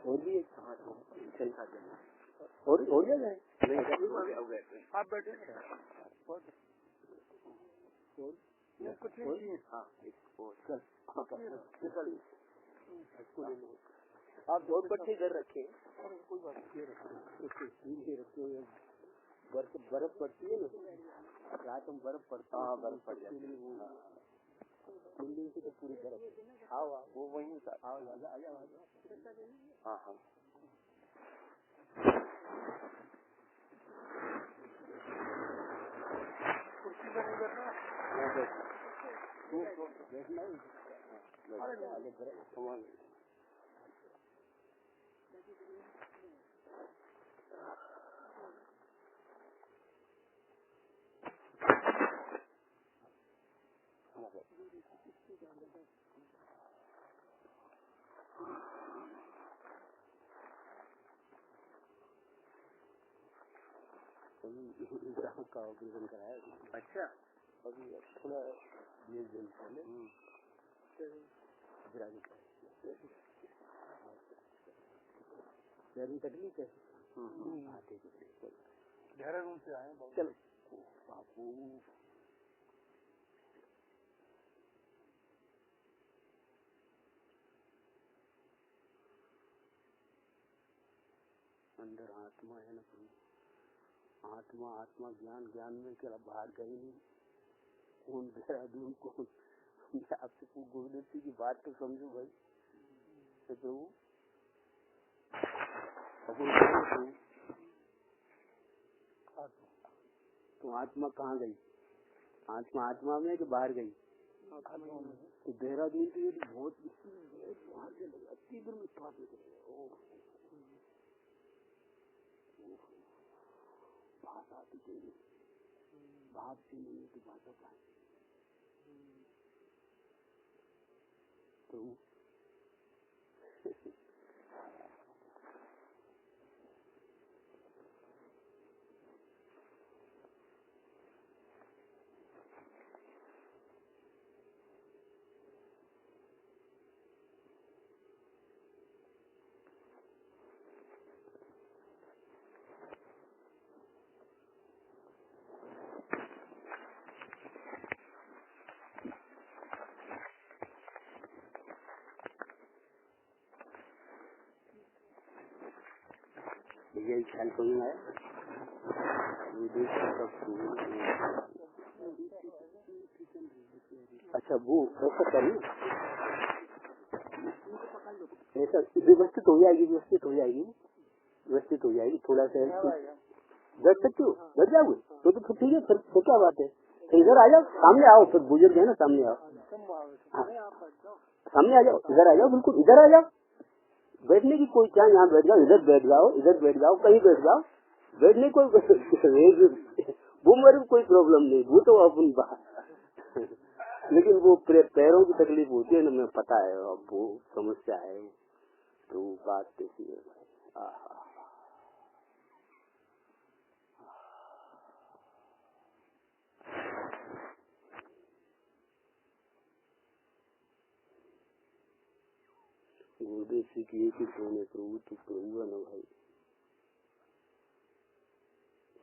और भी और क्या जाए आप बैठे कुछ नहीं। आप दो पट्टी इधर रखे कोई बात नहीं रखे हुए बर्फ पड़ती है ना रात में बर्फ पड़ता है। बर्फ पड़ जाती है बिल्डिंग से तो पूरी बर्फ। आओ वो वहीं आओ आ जाओ। हाँ हाँ कुर्सी पर नहीं बैठना का ऑपरेशन कराया। अच्छा अभी थोड़ा 20 दिन पहले तकलीफ है। देहरादून से आए चलो बापू अंदर आत्मा है ना आत्मा आत्मा ज्ञान ज्ञान में क्या बाहर गई नहीं। कौन देहरादून कौन आपसे गुरुदेव की बात तो समझो भाई प्रभु तो आत्मा कहाँ गई? आत्मा आत्मा में कि बाहर गई? तो देहरादून की बहुत बाहर से अति दूर में श्वास भाषा आती कोई भाव से नहीं की भाषा का तो यही ख्याल कोई है। अच्छा वो ऐसा करें ऐसा व्यवस्थित हो जाएगी थोड़ा सा बैठ सकते हो बैठ जाओगे तो फिर ठीक है फिर क्या बात है। तो इधर आ जाओ सामने आओ फिर बुजुर्ग है ना सामने आओ सामने आ जाओ इधर आ जाओ बिल्कुल इधर आ जाओ। बैठने की कोई क्या यहाँ बैठ जाओ इधर बैठ जाओ कहीं बैठ जाओ बैठने कोई वो मेरे को कोई प्रॉब्लम नहीं वो तो अपन बात लेकिन वो पैरों की तकलीफ होती है ना मैं पता है अब वो समस्या है तो बात कैसी है गुरुदेव से किए कि सोने प्रभु तो प्रभु है ना भाई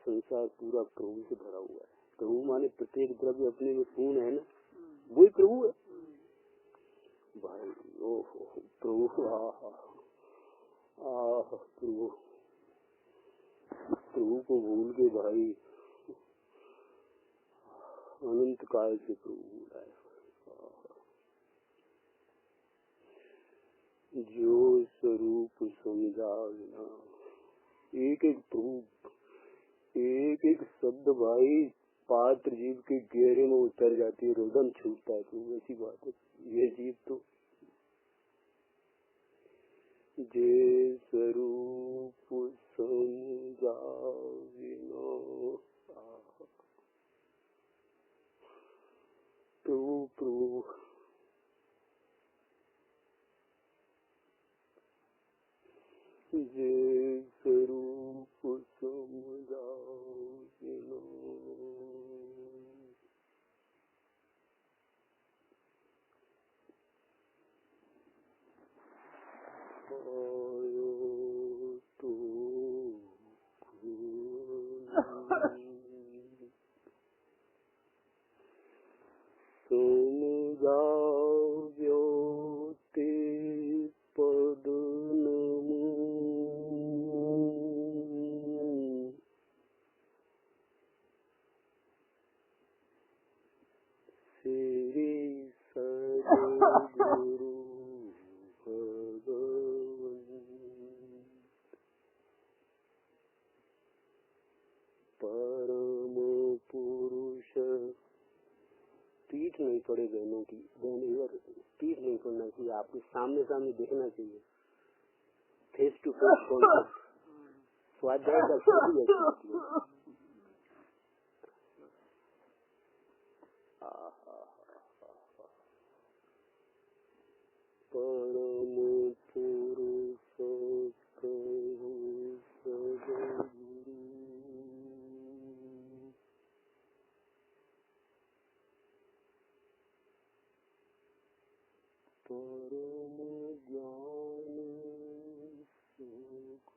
संसार पूरा प्रभु से भरा हुआ है। प्रभु माने प्रत्येक द्रव्य अपने में पूर्ण है ना वही प्रभु है भाई। ओहो प्रभु प्रभु को भूल के भाई अनंत काल से प्रभु बुलाए जो स्वरूप समझा बिना एक प्रभु एक शब्द भाई पात्र जीव के गहरे में उतर जाती है रोदन छूटता है प्रभु ऐसी बात है। ये जीव तो जे स्वरूप समझा बिना प्रभु जे स्वरूप समझा बिना पीठ नहीं पड़े बहनों की, बहन इधर पीठ नहीं पड़ना चाहिए, आपके सामने सामने दिखना चाहिए, फेस टू फेस कॉन्टेक्ट। स्वाध्याय का शब्द परम पुरुष परम ज्ञान सुख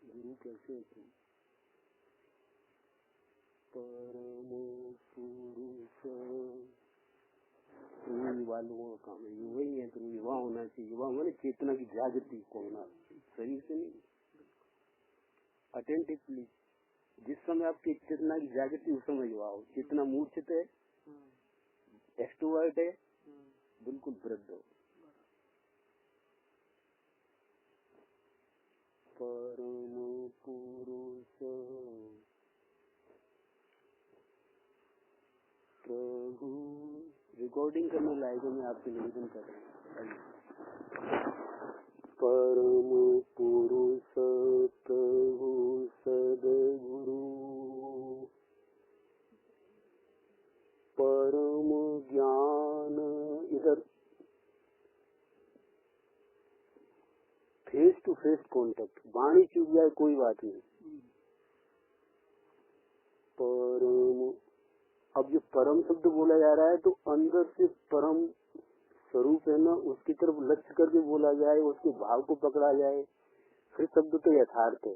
गुरु कैसे थे? परम पुरुष रूही वालों का काम है, युवा ही है तो युवा होना चाहिए। युवा मैंने चेतना की जागृति को होना, शरीर से नहीं, अटेंटिवली। जिस समय आपकी चेतना की जागृति उस समय युवा हो। चेतना मूर्छित है, एक्सट्रोवर्ट है, बिल्कुल वृद्ध हो। परम पुरुष प्रभु रिकॉर्डिंग करने लायक मैं आपसे निवेदन कर रहा हूँ। परम पुरुष प्रभु सद्गुरु परम ज्ञान, इधर फेस टू फेस कॉन्टेक्ट, वाणी चुप जाए कोई बात नहीं। परम, अब जो परम शब्द बोला जा रहा है तो अंदर से परम स्वरूप है ना, उसकी तरफ लक्ष्य करके बोला जाए, उसके भाव को पकड़ा जाए, फिर शब्द तो यथार्थ है।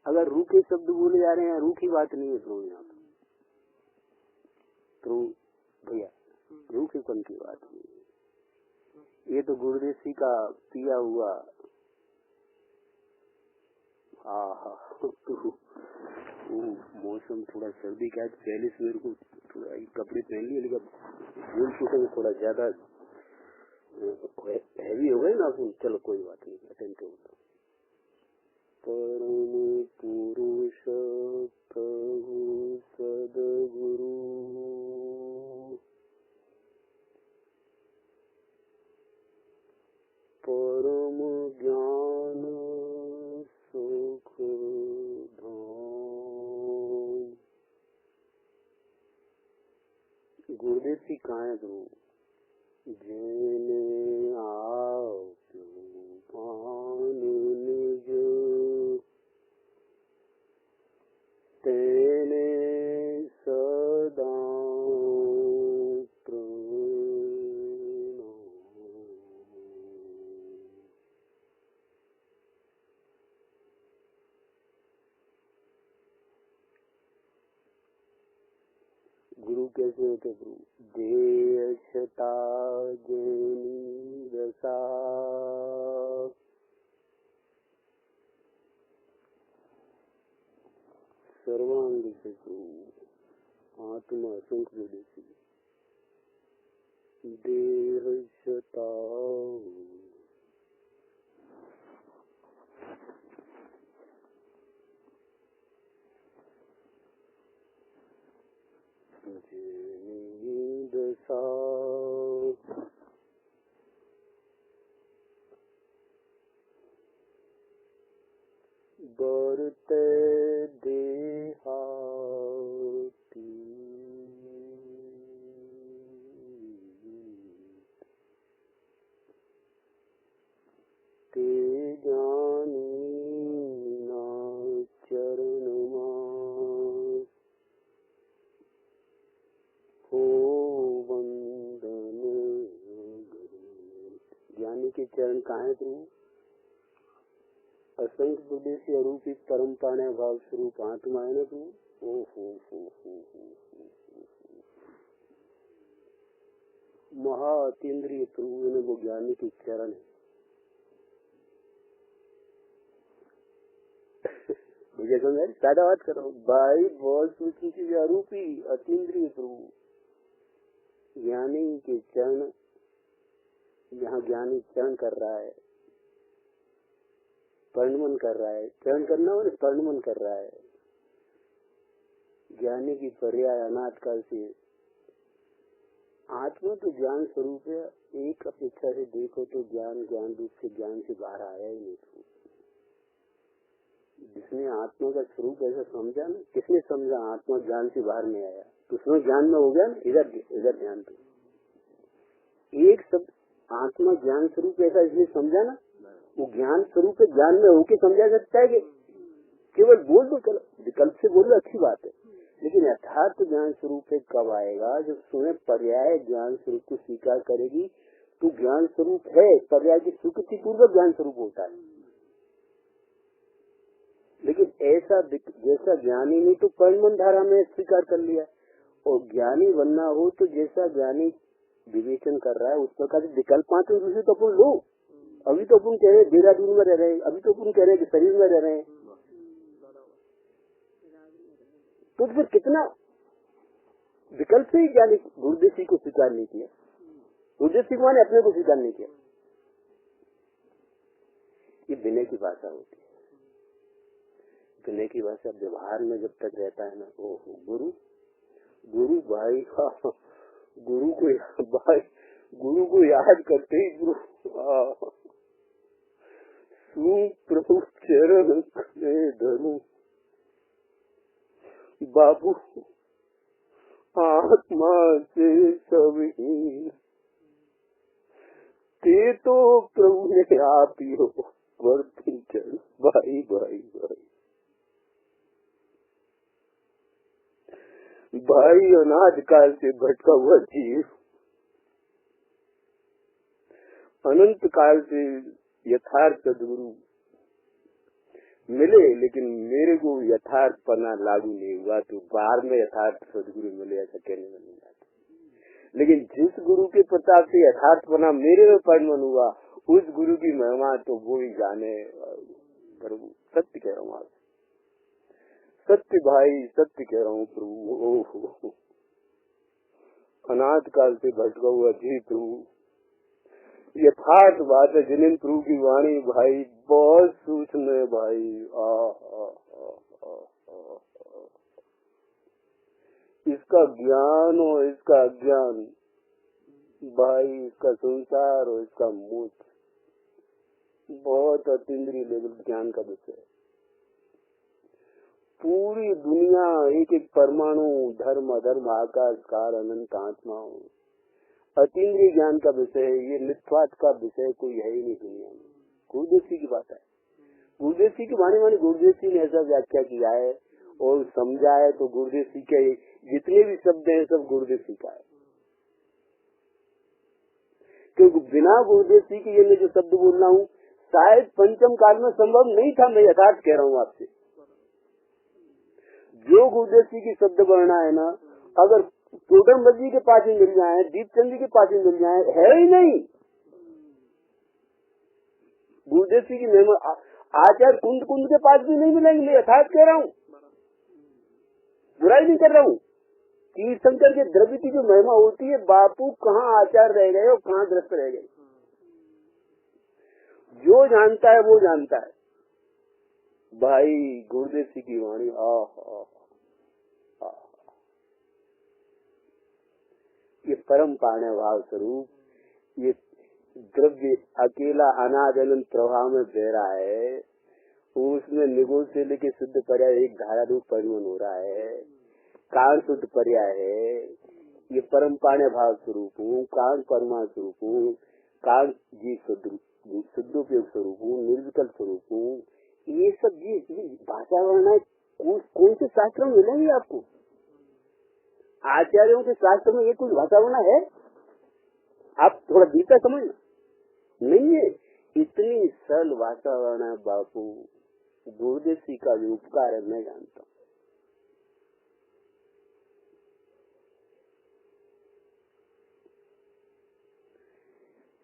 अगर रूखे शब्द बोले जा रहे हैं, रूखी बात नहीं है प्रभु यहाँ पर, तो भैया रूखेपन की बात नहीं है। ये तो गुरुदेव का पिया हुआ मौसम थोड़ा सर्दी का है, पहले से मेरे को थोड़ा कपड़े पहन लिए, लेकिन बोल चुके थोड़ा ज्यादा हैवी हो गए ना। चलो कोई बात नहीं, अटेंड होता। परम पुरुष प्रभु सद्गुरु परम ज्ञान सुख धाम। गुरुदेव जी कहाँ है गुरु? जेने पान निज तेने सदा गुरु कैसे होते गुरु? देयक्षता जैनी रसा सर्वांग से गुरु आत्मा असंख विदेशी देहक्षता दशा बरते देहाती ते जानी ना चरण हो बंद के चरण कहाँ प्रभु? असंख्य प्रदेशी अरूपी परम पाने भाव स्वरूप आत्मा है ना प्रभु। महा अतीन्द्रिय प्रभु ने वो ज्ञानी के चरण है। मुझे समझ ज्यादा बात करो भाई, बहुत सूची चीज अरूपी अतीन्द्रिय प्रभु ज्ञानी के चरण, यहाँ ज्ञानी चरण कर रहा है, प्रणमन कर रहा है। चरण करना और प्रणमन कर रहा है। ज्ञानी की पर्याय अनाथ काल से आत्मा तो ज्ञान स्वरूप है। एक अपेक्षा से देखो तो ज्ञान रूप से ज्ञान से बाहर आया ही नहीं। जिसने आत्मा का स्वरूप ऐसा समझा ना, किसने समझा आत्मा ज्ञान से बाहर नहीं आया, तो उसमें ज्ञान में हो गया ना। इधर ध्यान दो, एक शब्द आत्मा ज्ञान स्वरूप ऐसा इसलिए समझा ना, वो ज्ञान स्वरूप ज्ञान में होके समझा सकता है कि केवल बोल दो, विकल्प से बोल दो, अच्छी बात है, लेकिन यथार्थ ज्ञान स्वरूप कब आएगा? जब तुम्हें पर्याय ज्ञान स्वरूप को स्वीकार करेगी तो ज्ञान स्वरूप है, पर्याय की स्वीकृति पूर्वक ज्ञान स्वरूप होता है। लेकिन ऐसा जैसा ज्ञानी ने तो कर्मन धारा में स्वीकार कर लिया, और ज्ञानी बनना हो तो जैसा ज्ञानी विवेचन कर रहा है उस प्रकार से विकल्प मात्र दूसरे तो अपन लो। अभी तो अपन कह रहे देहरादून में रह रहे हैं, अभी तो अपन कह रहे हैं शरीर में रह रहे हैं, तो फिर कितना विकल्प से ही ज्ञानी गुरुदेव को स्वीकार नहीं किया। गुरुदेव माने अपने को स्वीकार नहीं किया। ये विनय की भाषा होती है। विनय की भाषा व्यवहार में जब तक रहता है ना, ओहो गुरु भाई, गुरु को याद करते ही गुरु प्रभु चरण धनु बाबू आत्मा से सभी ते तो प्रभु ने आप ही हो वर्ती चरण भाई भाई भाई भाई अनाद काल से भटका हुआ जीव अनंत काल से यथार्थ सदगुरु मिले, लेकिन मेरे को यथार्थपना लागू नहीं हुआ, तो बाहर में यथार्थ सदगुरु मिले ऐसा कहने में नहीं आता। लेकिन जिस गुरु के प्रताप से यथार्थपना मेरे में परिणन हुआ, उस गुरु की महिमा तो वो ही जाने। प्रभु सत्य कह रहा हूँ, आप सत्य भाई सत्य कह रहा हूँ प्रभु। अनाथ काल से भटका हुआ जी प्रभु, यथार्थ बात है। जिन प्रभु की वाणी भाई बहुत सूक्ष्म है भाई। इसका ज्ञान और इसका अज्ञान भाई, इसका संसार और इसका मोक्ष, बहुत अतीन्द्रिय लेवल ज्ञान का विषय है। पूरी दुनिया एक एक परमाणु धर्म अधर्म आकाश काल अनंत आत्मा अतीन्द्रिय ज्ञान का विषय है। ये निस्वार्थ का विषय कोई है ही नहीं दुनिया में। गुरुदेव की बात है। गुरुदेव की वाणी गुरुदेव ने ऐसा व्याख्या किया है और समझा है, तो गुरुदेव के जितने भी शब्द हैं सब गुरुदेव का है। क्योंकि बिना गुरुदेव के ये मैं जो शब्द बोल रहा हूँ शायद पंचम काल में संभव नहीं था। मैं यथार्थ कह रहा हूँ आपसे। जो गुरुदेव की शब्द वर्णा है ना, अगर टोटम जी के पास ही मिल जाए, दीपचंद जी के पास ही मिल जाए, है ही नहीं। गुरुदेव की महिमा आचार्य कुंद के पास भी नहीं मिलेंगे। मैं यथार्थ कह रहा हूँ, बुराई नहीं कर रहा हूँ। तीर्थंकर के द्रव्य की जो महिमा होती है, बापू कहाँ आचार रह गए और कहाँ ग्रस्त रह गए। जो जानता है वो जानता है भाई। गुरुदेव की वाणी ये परम पाने भाव स्वरूप, ये द्रव्य अकेला अनाद अनंत प्रवाह में बह रहा है। उसमें निगोल से लेके शुद्ध पर्याय एक धारा रूप परिमन हो रहा है। कारण शुद्ध पर्याय है। ये परम पाने भाव स्वरूप हूँ, कारण परमा स्वरूप हूँ, कारण जीव शुद्धोपयोग स्वरूप हूँ, निर्विकल्प स्वरूप हूँ। ये सब ये भाषा वर्णा कौन से शास्त्र में मिलेंगे आपको? आचार्यों के शास्त्र में ये कुछ भाषा वर्णा है? आप थोड़ा भीतर समझना। नहीं है। इतनी सरल वातावरण है बापू, गुरुदेव जी का भी उपकार है, मैं जानता हूँ।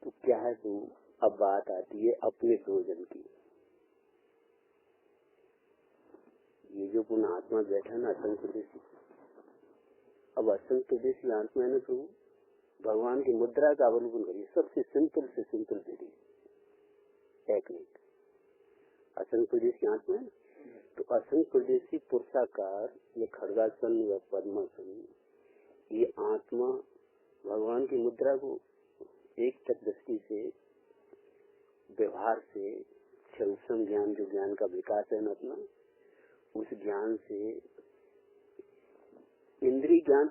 तो क्या है, तो अब बात आती है अपने प्रयोजन की। ये जो पुनः आत्मा बैठा ना असंग प्रदेशी, अब असंग प्रदेशी आत्मा है ना, तो भगवान की मुद्रा का अवलोकन करिए। सबसे सिंपल से सिंपल विधि, टेक्निक। असंग प्रदेशी आत्मा है, तो असंग प्रदेशी पुरुषाकार या खड़गासन या पद्मासन, ये आत्मा भगवान की मुद्रा को एक तक दृष्टि से, व्यवहार से, क्षरुषम ज्ञान, जो ज्ञान का विकास है ना अपना, उस ज्ञान से, इंद्रिय ज्ञान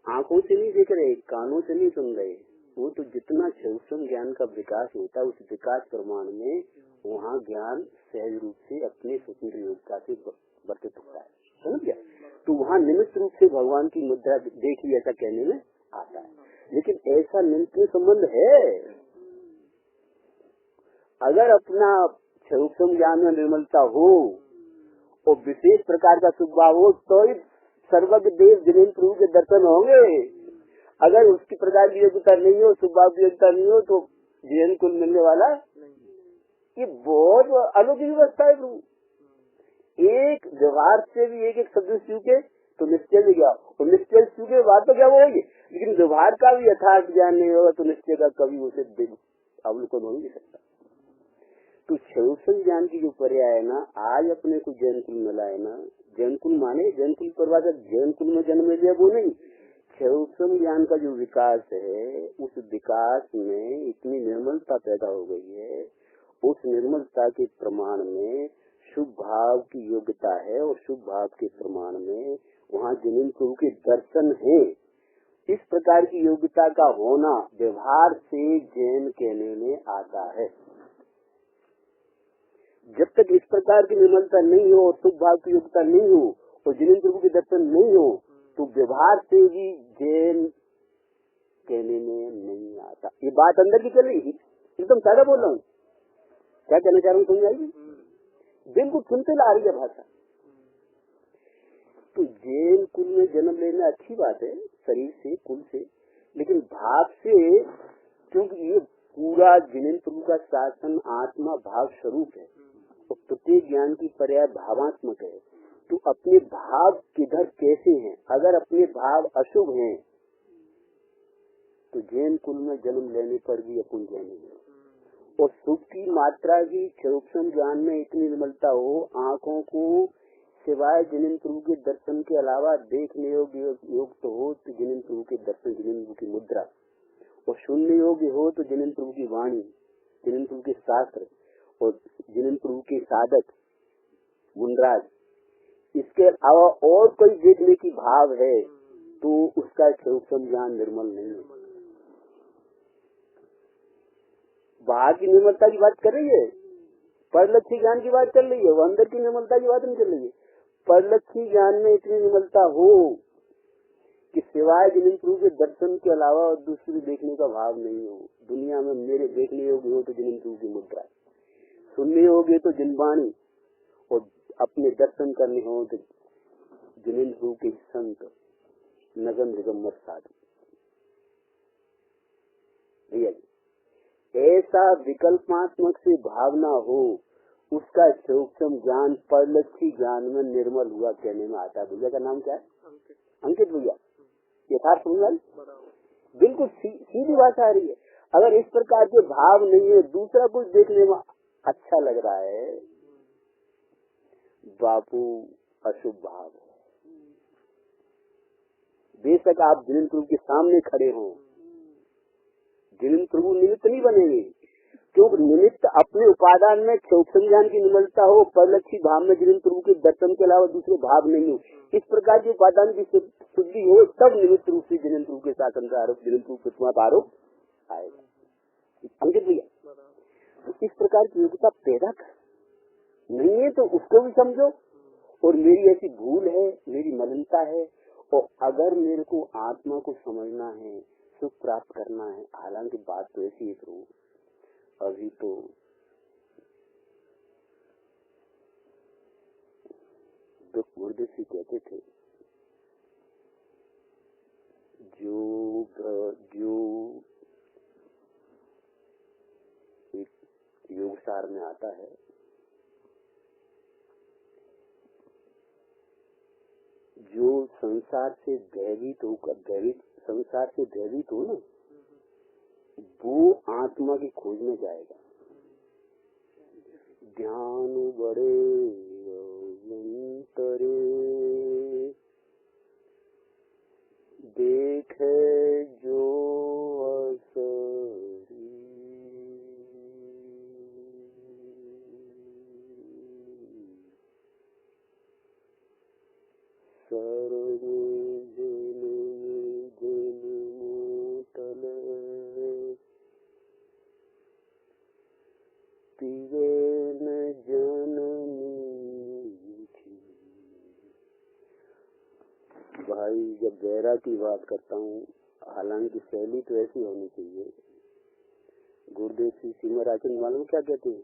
आंखों से नहीं देख रहे, कानों से नहीं सुन रहे, वो तो जितना क्षरुषम ज्ञान का विकास होता है, उस विकास प्रमाण में वहाँ ज्ञान सहज रूप से अपने स्वतंत्र योग्यता से वर्तित होता है, समझ गया? तो वहाँ निमित्त रूप से भगवान की मुद्रा देखी, ऐसा कहने में आता है। लेकिन ऐसा निमित्त संबंध है, अगर अपना क्षरुषम ज्ञान में निर्मलता हो और विशेष प्रकार का सुभाव हो, तो ही सर्वज्ञ देव जिनेन्द्र प्रभु के दर्शन होंगे। अगर उसकी प्रकार की योग्यता नहीं हो, सुभाव की योग्यता नहीं हो, तो जिनेन्द्र कुल मिलने वाला ये बहुत अलौकिक व्यवस्था है प्रभु। एक व्यवहार से भी एक शब्द चूके तो निश्चय में गया, और निश्चय चूके बात तो क्या होगी, लेकिन व्यवहार का भी यथार्थ ज्ञान नहीं होगा तो निश्चय का कभी उसे अवलोकन हो नहीं सकता। तो क्षरुषम ज्ञान की जो पर्याय है ना, आज अपने को जैन कुल मिला है ना, जैन कुल माने जैन कुल परिभाषा, जैन कुल में जन्म लिया वो नहीं, क्षरुषम ज्ञान का जो विकास है, उस विकास में इतनी निर्मलता पैदा हो गई है, उस निर्मलता के प्रमाण में शुभ भाव की योग्यता है, और शुभ भाव के प्रमाण में वहाँ जिनेन्द्र प्रभु के दर्शन है। इस प्रकार की योग्यता का होना व्यवहार से जैन कहने में आता है। जब तक इस प्रकार की निर्मलता नहीं हो और शुभ भाव की योग्यता नहीं हो और जिनेन्द्र प्रभु के दर्शन नहीं हो, तो व्यवहार से भी जैन कहने में नहीं आता। ये बात अंदर की चल रही है, एकदम सादा बोल रहा हूँ, क्या कहना चाह रहा हूँ समझ आएगी, बिल्कुल सुनते ला रही है भाषा। तो जैन कुल में जन्म लेना अच्छी बात है, शरीर से, कुल से, लेकिन भाव से, क्योंकि ये पूरा जिनेन्द्र प्रभु का शासन आत्मा भाव स्वरूप है और प्रत्येक ज्ञान की पर्याय भावात्मक है। तो अपने भाव किधर कैसे हैं, अगर अपने भाव अशुभ हैं तो जैन कुल में जन्म लेने पर भी अपन जैन है। और शुभ की मात्रा की क्षरुषम ज्ञान में इतनी निर्मलता हो, आँखों को सिवाय जिनेन्द्र प्रभु के दर्शन के अलावा देखने योग्य तो हो तो जिनेन्द्र प्रभु के दर्शन, जिनेन्द्र प्रभु की मुद्रा, और सुनने योग्य हो तो जिनेन्द्र प्रभु की वाणी, जिनेन्द्र प्रभु के शास्त्र और जिनेन्द्र प्रभु के साधक मुंडराज, इसके अलावा और कोई देखने की भाव है तो उसका क्षरुषम ज्ञान निर्मल नहीं है। बाहर की निर्मलता की बात कर रही है, परलक्षी ज्ञान की बात चल रही है, वो अंदर की निर्मलता की बात नहीं चल रही है। परलक्षी ज्ञान में इतनी निर्मलता हो कि सिवाय जिनेन्द्र प्रभु के दर्शन के अलावा और दूसरी देखने का भाव नहीं हो। दुनिया में मेरे देखने योग्य हो तो जिनेन्द्र प्रभु की मुद्रा, सुनने योग्य तो जिनवाणी, और अपने दर्शन करने हो तो जिनेन्द्र प्रभु के संत नगम दिगम्बर साधु। भैया ऐसा विकल्पात्मक से भावना हो, उसका सूक्ष्म ज्ञान परलक्षी ज्ञान में निर्मल हुआ कहने में आता है। भैया का नाम क्या है? अंकित भैया। यथार्थ समझ, बिल्कुल सीधी बात आ रही है। अगर इस प्रकार के भाव नहीं है, दूसरा कुछ देखने में अच्छा लग रहा है, बापू अशुभ भाव है। बेशक आप जिनेन्द्र प्रभु के सामने खड़े हों, जिनेन्द्र प्रभु निमित्त नहीं बनेंगे, क्योंकि निमित्त अपने उपादान में सूक्ष्म ज्ञान की निर्मलता हो, परलक्षी भाव में जिनेन्द्र प्रभु के दर्शन के अलावा दूसरे भाव नहीं हो, इस प्रकार के उपादान की शुद्धि हो, तब निमित्त रूप से जिनेन्द्र प्रभु के शासन का आरोप, जिनेन्द्र प्रभु के आरोप आएगा। अंकित भैया, तो इस प्रकार की योग्यता पैदा कर, नहीं है तो उसको भी समझो, और मेरी ऐसी भूल है, मेरी मलिनता है, और अगर मेरे को आत्मा को समझना है, सुख प्राप्त करना है, हालांकि बात तो ऐसी है प्रभु, अभी तो दुख गुरुदेव कहते थे, जो एक योगसार में आता है, जो संसार से भयभीत हो ना, वो आत्मा की खोज में जाएगा। ध्यान बड़े अंतरे देखे जो असरी, सर्व भाई जब गहरा की बात करता हूँ, हालांकि शैली तो ऐसी होनी चाहिए। गुरुदेव श्री सिमराचन मालूम क्या कहते हैं?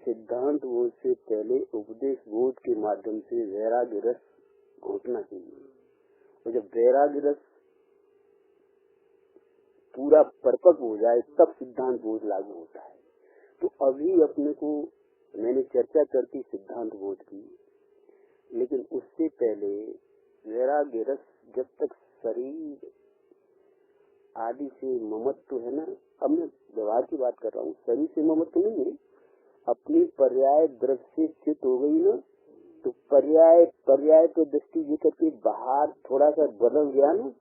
सिद्धांत बोध से पहले उपदेश बोध के माध्यम से वैराग्य रस घोटना चाहिए, और जब वैराग्य रस पूरा परिपक्व हो जाए तब सिद्धांत बोध लागू होता है। तो अभी अपने को मैंने चर्चा करती सिद्धांत बोध की, लेकिन उससे पहले वैराग्य रस जब तक शरीर आदि से ममत्व है ना, अब मैं व्यवहार की बात कर रहा हूँ, शरीर से ममत्व नहीं है, अपनी पर्याय द्रव्य से चित हो गई ना, तो पर्याय पे दृष्टि लेकर के बाहर थोड़ा सा बदल गया ना,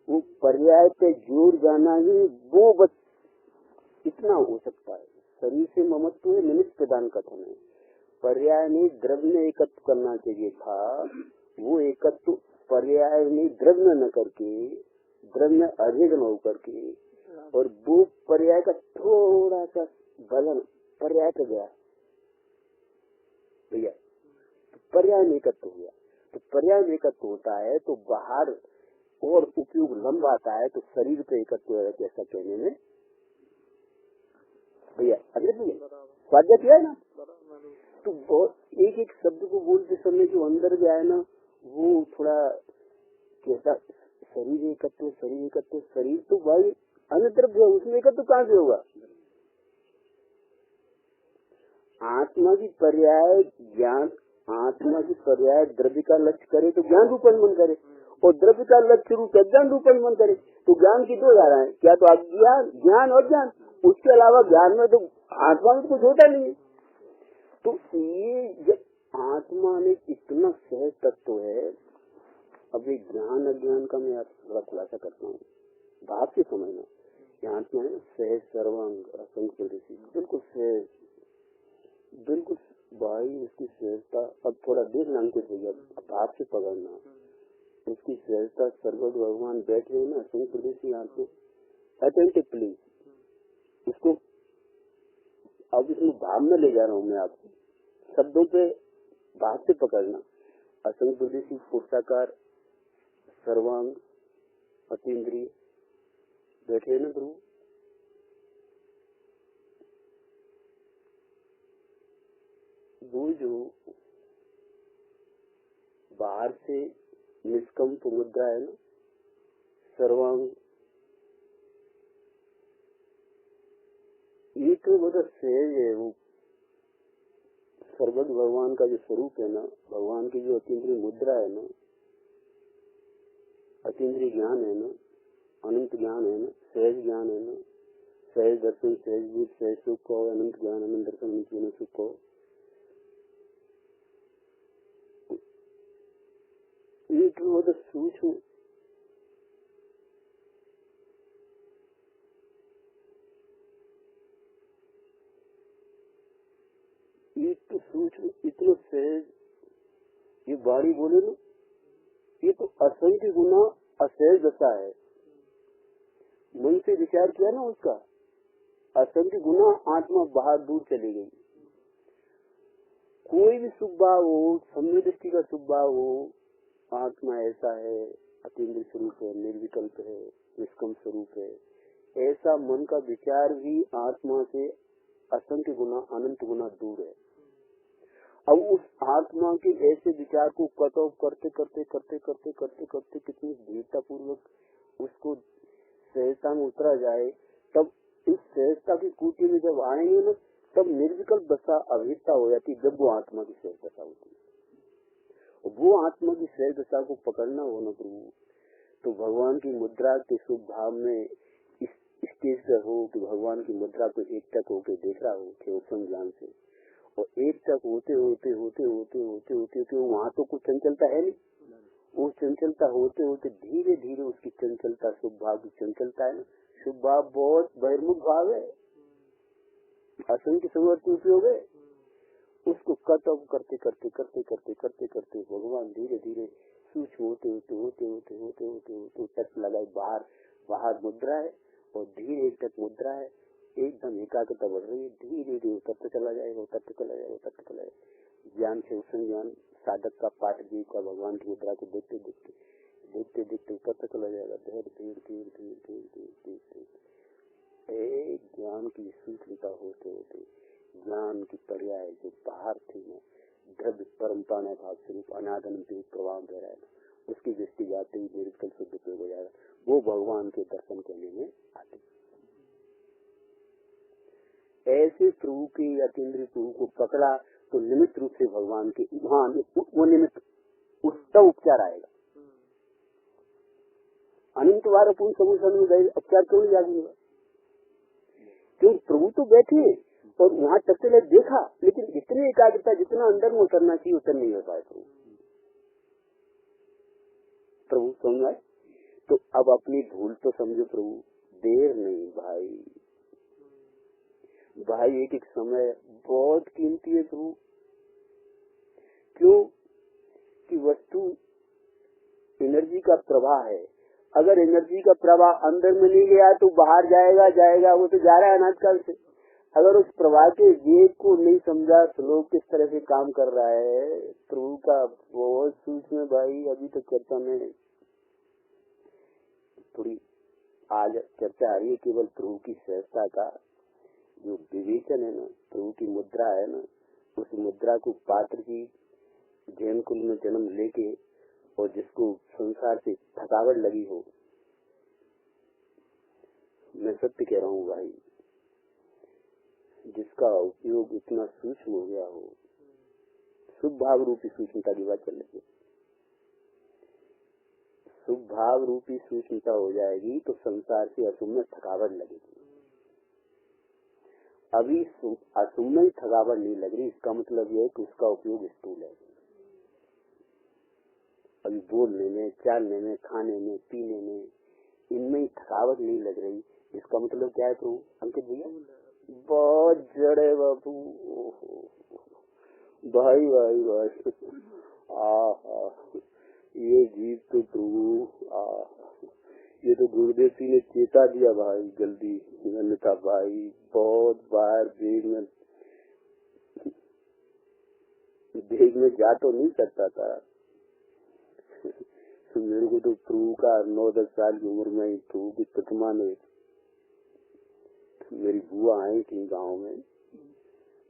वो पर्याय पे जोर जाना ही वो बस इतना हो सकता है। शरीर से ममत्व है, निमित्त प्रदान कथन है। पर्याय में द्रव्य ने एकत्व करना चाहिए था, वो एकत्व पर्याय में द्रव्य न करके, द्रव्य अधिक न होकर के, और वो पर्याय का थोड़ा सा बलन पर्याय पे गया भैया, तो पर्याय में एकत्व हो गया। तो पर्याय में एकत्व होता है तो बाहर और उपयोग लंबा आता है, तो शरीर पे एकत्व हो जाता है, ऐसा कहने में भैया अगर भैया स्वागत है ना, तो बहुत एक एक शब्द को बोलते समय जो अंदर जाए ना, वो थोड़ा कैसा शरीर एकत्व, शरीर तो भाई अन्य तरफ है, उसमें एकत्व कहाँ से होगा? आत्मा की पर्याय ज्ञान, आत्मा की पर्याय द्रव्य का लक्ष्य करे तो ज्ञान रूपन मन करे, और द्रव्य का लक्ष्य रूप अज्ञान रूपन मन करे, तो ज्ञान की दो धाराएं, क्या तो अज्ञान, ज्ञान और ज्ञान, उसके अलावा ज्ञान में तो आत्मा में तो कुछ होता नहीं है। तो ये जब आत्मा में इतना सहज तत्व है, अब ये ज्ञान अज्ञान का मैं थोड़ा खुलासा करता हूँ, भाव से समझना। यहाँ आत्मा है सहज सर्वांग असंग बिल्कुल सहज, बिल्कुल भाई उसकी सहजता। अब थोड़ा देखना अंकित भैया, भाव से पकड़ना, उसकी सहजता सर्वज्ञ भगवान बैठे हैं ना असंग प्रदेशी, यहाँ पे अटेंटिव प्लीज इसको। अब इसमें भाव में ले जा रहा हूँ मैं आपको, शब्दों पे भाव से पकड़ना। असंग प्रदेशी पुरुषाकार सर्वांग अतीन्द्रिय बैठे ना प्रभु, वो जो बाहर से निष्कंप मुद्रा है ना, सर्वांग, ये तो मतलब सहज है। वो सर्वज्ञ भगवान का जो स्वरूप है ना, भगवान की जो अतीन्द्रिय मुद्रा है ना, अतीन्द्रिय ज्ञान है ना, अनंत ज्ञान है ना, सहज ज्ञान है ना, सहज दर्शन, सहज बुद्ध, सहज सुख को, अनंत ज्ञान, अनंत दर्शन, अनंत जीवन सुख को, ये तो सूक्ष्म इतना सहज, ये वाणी बोले ना, ये तो असंख्य गुना असहज दशा है। मन से विचार किया ना उसका, असंख्य गुना आत्मा बाहर दूर चली गई। कोई भी शुभ भाव हो, सम्य दृष्टि का शुभ भाव हो, आत्मा ऐसा है, अतीन्द्रिय स्वरूप है, निर्विकल्प है, निष्कम स्वरूप है, ऐसा मन का विचार भी आत्मा से असंख्य गुना अनंत गुना दूर है। अब उस आत्मा के ऐसे विचार को कट ऑफ करते करते करते करते करते करते कितनी दृढ़ता पूर्वक उसको सहजता में उतरा जाए, तब इस सहजता की कुटी में जब आएंगे ना, तब निर्विकल्प दशा अभिता हो जाती, जब वो आत्मा की सहज दशा होती है। वो आत्मा की सहज दशा को पकड़ना हो ना प्रभु, तो भगवान की मुद्रा के शुभ भाव में इस स्टेज पर हो कि भगवान की मुद्रा को एक टक होके देख रहा हो केवल ज्ञान से, और एक टक होते होते होते होते होते होते होते वहाँ तो कुछ चंचलता है नहीं, वो चंचलता होते होते धीरे धीरे उसकी चंचलता, शुभ भाव की चंचलता है ना, शुभ भाव बहुत बहिर्मुख भाव है, असंख्य समर्थी उपयोग है, उसको कट ऑफ करते करते करते करते करते करते भगवान धीरे धीरे सूक्ष्म होते होते होते होते होते होते होते टच लगाए, बाहर बाहर मुद्रा है और धीरे एक टच मुद्रा है, एकदम एकाग्रता बढ़ रही है, धीरे धीरे उतरते चला जाएगा, उतरते चला जाएगा, उतरते चला जाएगा। ज्ञान से उस ज्ञान साधक का पाठ जीव का भगवान की मुद्रा को देखते देखते देखते देखते उतरते चला जाएगा, धीरे धीरे धीरे धीरे धीरे धीरे धीरे एक ज्ञान की सूक्ष्मता होते होते ज्ञान की पर्याय जो बाहर थी ना, द्रव्य परंपरा ने भाव स्वरूप अनादन प्रभाव दे रहा है, उसकी दृष्टि जाते ही निर्विकल्प शुद्ध उपयोग हो जाएगा, वो भगवान के दर्शन करने में आते। ऐसे प्रभु के अतीन्द्रिय प्रभु को पकड़ा तो निमित्त रूप से भगवान के वहाँ वो निमित्त उसका उपचार आएगा। अनंत बार पूर्ण समूह में गए, उपचार क्यों नहीं जागेगा? क्यों? प्रभु तो बैठे और वहाँ टकले देखा, लेकिन इतनी एकाग्रता जितना अंदर में उतरना चाहिए उतर नहीं हो पाए प्रभु समझ आए। तो अब अपनी भूल तो समझो प्रभु, देर नहीं भाई, भाई एक एक समय बहुत कीमती है प्रभु। क्यों कि वस्तु एनर्जी का प्रवाह है, अगर एनर्जी का प्रवाह अंदर में नहीं गया तो बाहर जाएगा जाएगा, वो तो जा रहा है अनाजकाल से। अगर उस प्रवाह के वेग को नहीं समझा, श्लोक किस तरह से काम कर रहा है प्रभु का बहुत सूक्ष्म भाई। अभी तो चर्चा में थोड़ी आज चर्चा आ रही है केवल प्रभु की सहजता का जो विवेचन है ना, प्रभु की मुद्रा है ना, उस मुद्रा को पात्र की जैन कुल में जन्म लेके और जिसको संसार से थकावट लगी हो, मैं सत्य कह रहा हूँ भाई, जिसका उपयोग इतना सूक्ष्म हो गया हो, शुभ भाव रूपी सूक्ष्मता की बात चल रही है, शुभ भाव रूपी सूक्ष्मता हो जाएगी तो संसार से अशुभ में थकावट लगेगी। अभी अशुभ में ही थकावट नहीं लग रही, इसका मतलब यह है कि उसका उपयोग स्थूल है। अभी बोलने में, चालने में, खाने में, पीने में, इनमें थकावट नहीं लग रही, इसका मतलब क्या है प्रभु? अंकित भैया बहुत जड़े बाबू, भाई भाई भाई, ये जीव तो प्रभु, ये तो गुरुदेव जी ने चेता दिया भाई, जल्दी अन्यथा भाई बहुत बार बेग में जा तो नहीं सकता था। मेरे को तो प्रभु का 9-10 साल की उम्र में ही प्रभु की प्रतिमा में मेरी बुआ आई थी गांव में,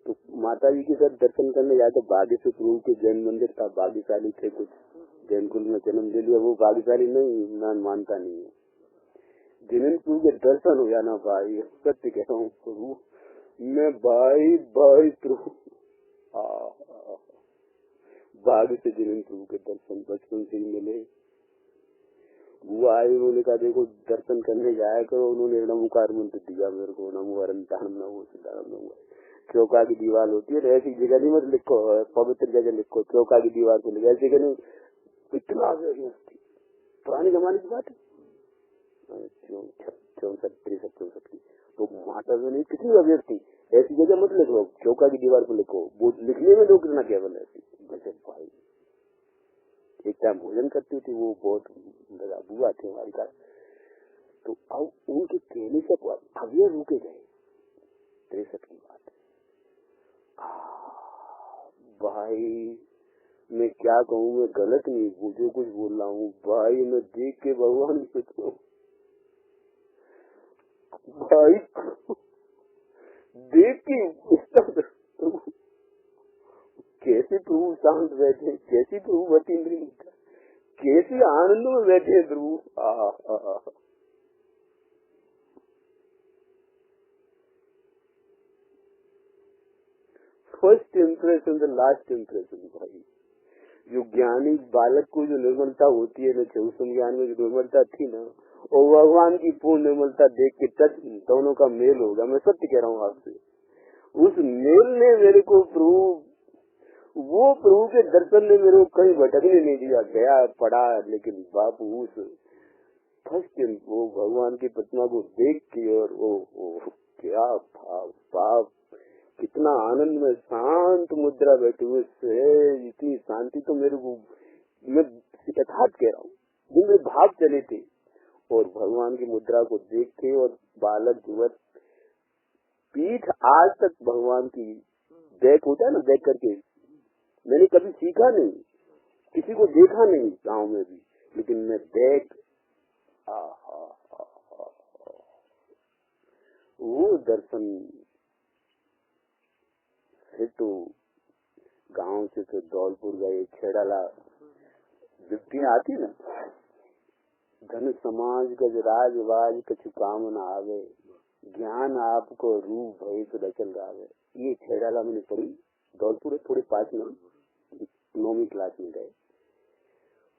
तो माता जी के साथ दर्शन करने जाए तो भाग्य से प्रभु के जैन मंदिर था, भाग्यशाली थे, कुछ जैन कुल में जन्म ले लिया, वो भाग्यशाली नहीं, मैं मानता नहीं है। जिन प्रभु के दर्शन हो जाना भाई, सत्य कह रहा हूँ प्रभु, मैं भाई भाई प्रभु भाग्य से जिन प्रभु के दर्शन बचपन से ही मिले। वो आए, उन्होंने कहा देखो दर्शन करने जाया करो, उन्होंने नमोकार मंत्र दिया मेरे को, नमो अरंतानम नमो सिद्धारम नमो। चौका की दीवार होती है, ऐसी जगह नहीं मत लिखो, पवित्र जगह लिखो, चौका की दीवार को लिखो, ऐसी जगह नहीं, इतना पुराने जमाने की बात है, 64-63 की, तो माता जी ने कितनी अवेयर थी, ऐसी जगह मत लिखो, चौका की दीवार को लिखो, वो लिखने में लोग ना केवल ऐसी। भाई एक टाइम भोजन करती थी, वो बहुत बुआ थे हमारी का, तो अब उनके कहने से अवेयर रुके गए, 63 की बात है भाई। मैं क्या कहूँ, मैं गलत नहीं, वो जो कुछ बोल रहा हूँ भाई, मैं देख के भगवान से तो शांत बैठे, कैसी प्रभु अतीन्द्रिय मुद्रा, कैसी आनंद में बैठे प्रभु। First impression the last impression भाई। जो ज्ञानी बालक को जो निर्मलता होती है ना, चौसम ज्ञान में जो निर्मलता थी ना, और भगवान की पूर्ण निर्मलता देख के टच दोनों का मेल होगा। मैं सत्य कह रहा हूँ आपसे, उस मेल ने मेरे को प्रभु, वो प्रभु के दर्शन ने मेरे को कहीं भटकने नहीं दिया। गया पड़ा, लेकिन बापू उस फर्स्ट वो भगवान की प्रतिमा को देख के, और वो क्या भाव, कितना आनंद में शांत मुद्रा बैठी हुई है। इतनी शांति तो मेरे को, मैं यथार्थ कह रहा हूँ, जिनमें भाव चले थे। और भगवान की मुद्रा को देख के, और बालक युवक पीठ आज तक भगवान की बैक होता है ना, बैक करके मैंने कभी सीखा नहीं, किसी को देखा नहीं गांव में भी, लेकिन मैं बैक, वो दर्शन फिर तो गांव से तो दौलपुर गए, छेड़ाला जुट्टियां आती ना, धन समाज गज राजवाज कछु काम न आवे, ज्ञान आपको रूप भय तो रचल गावे। ये छेड़ाला मैंने पढ़ी, दौलपुर थोड़े पास में, 9वीं क्लास में गए।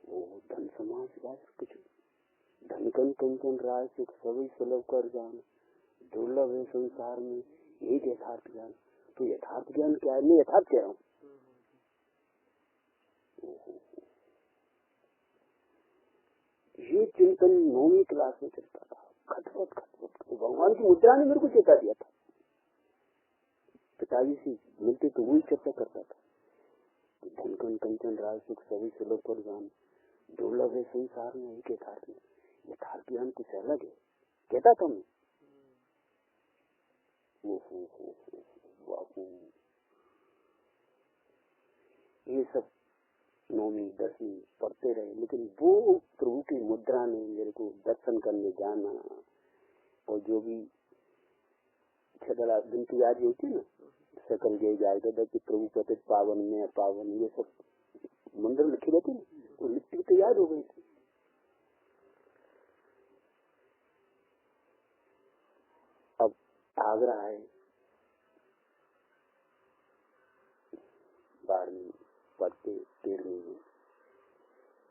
वो धन समाज राज कछु, धनकन कंचन राज सुख सभी सुलभ कर जान, दुर्लभ है संसार में एक यथार्थ ज्ञान। तो यथार्थ ज्ञान क्या है? मैं यथार्थ कह रहा हूँ। ये चिंतन 9वीं क्लास में चलता था, खटपट खटपट। भगवान की मुद्रा ने मेरे को चेता दिया था। पिताजी से मिलते तो वही चर्चा करता था, धनकन कंचन राज सुख सभी सुलभ कर जान, दुर्लभ है संसार में एक यथार्थ में। यथार्थ ज्ञान कुछ अलग है, कहता था मैं। बापू, ये सब 9वीं 10वीं पढ़ते रहे, लेकिन वो प्रभु की मुद्रा ने मेरे को दर्शन करने जाना, और जो भी छगला दिन की याद होती है ना, सकल गए जाएगा कि प्रभु पति पावन में पावन, ये सब मंदिर लिखी रहती ना, वो लिखती तो याद हो गई थी। अब आगरा है, 12वीं पढ़ते 13वीं में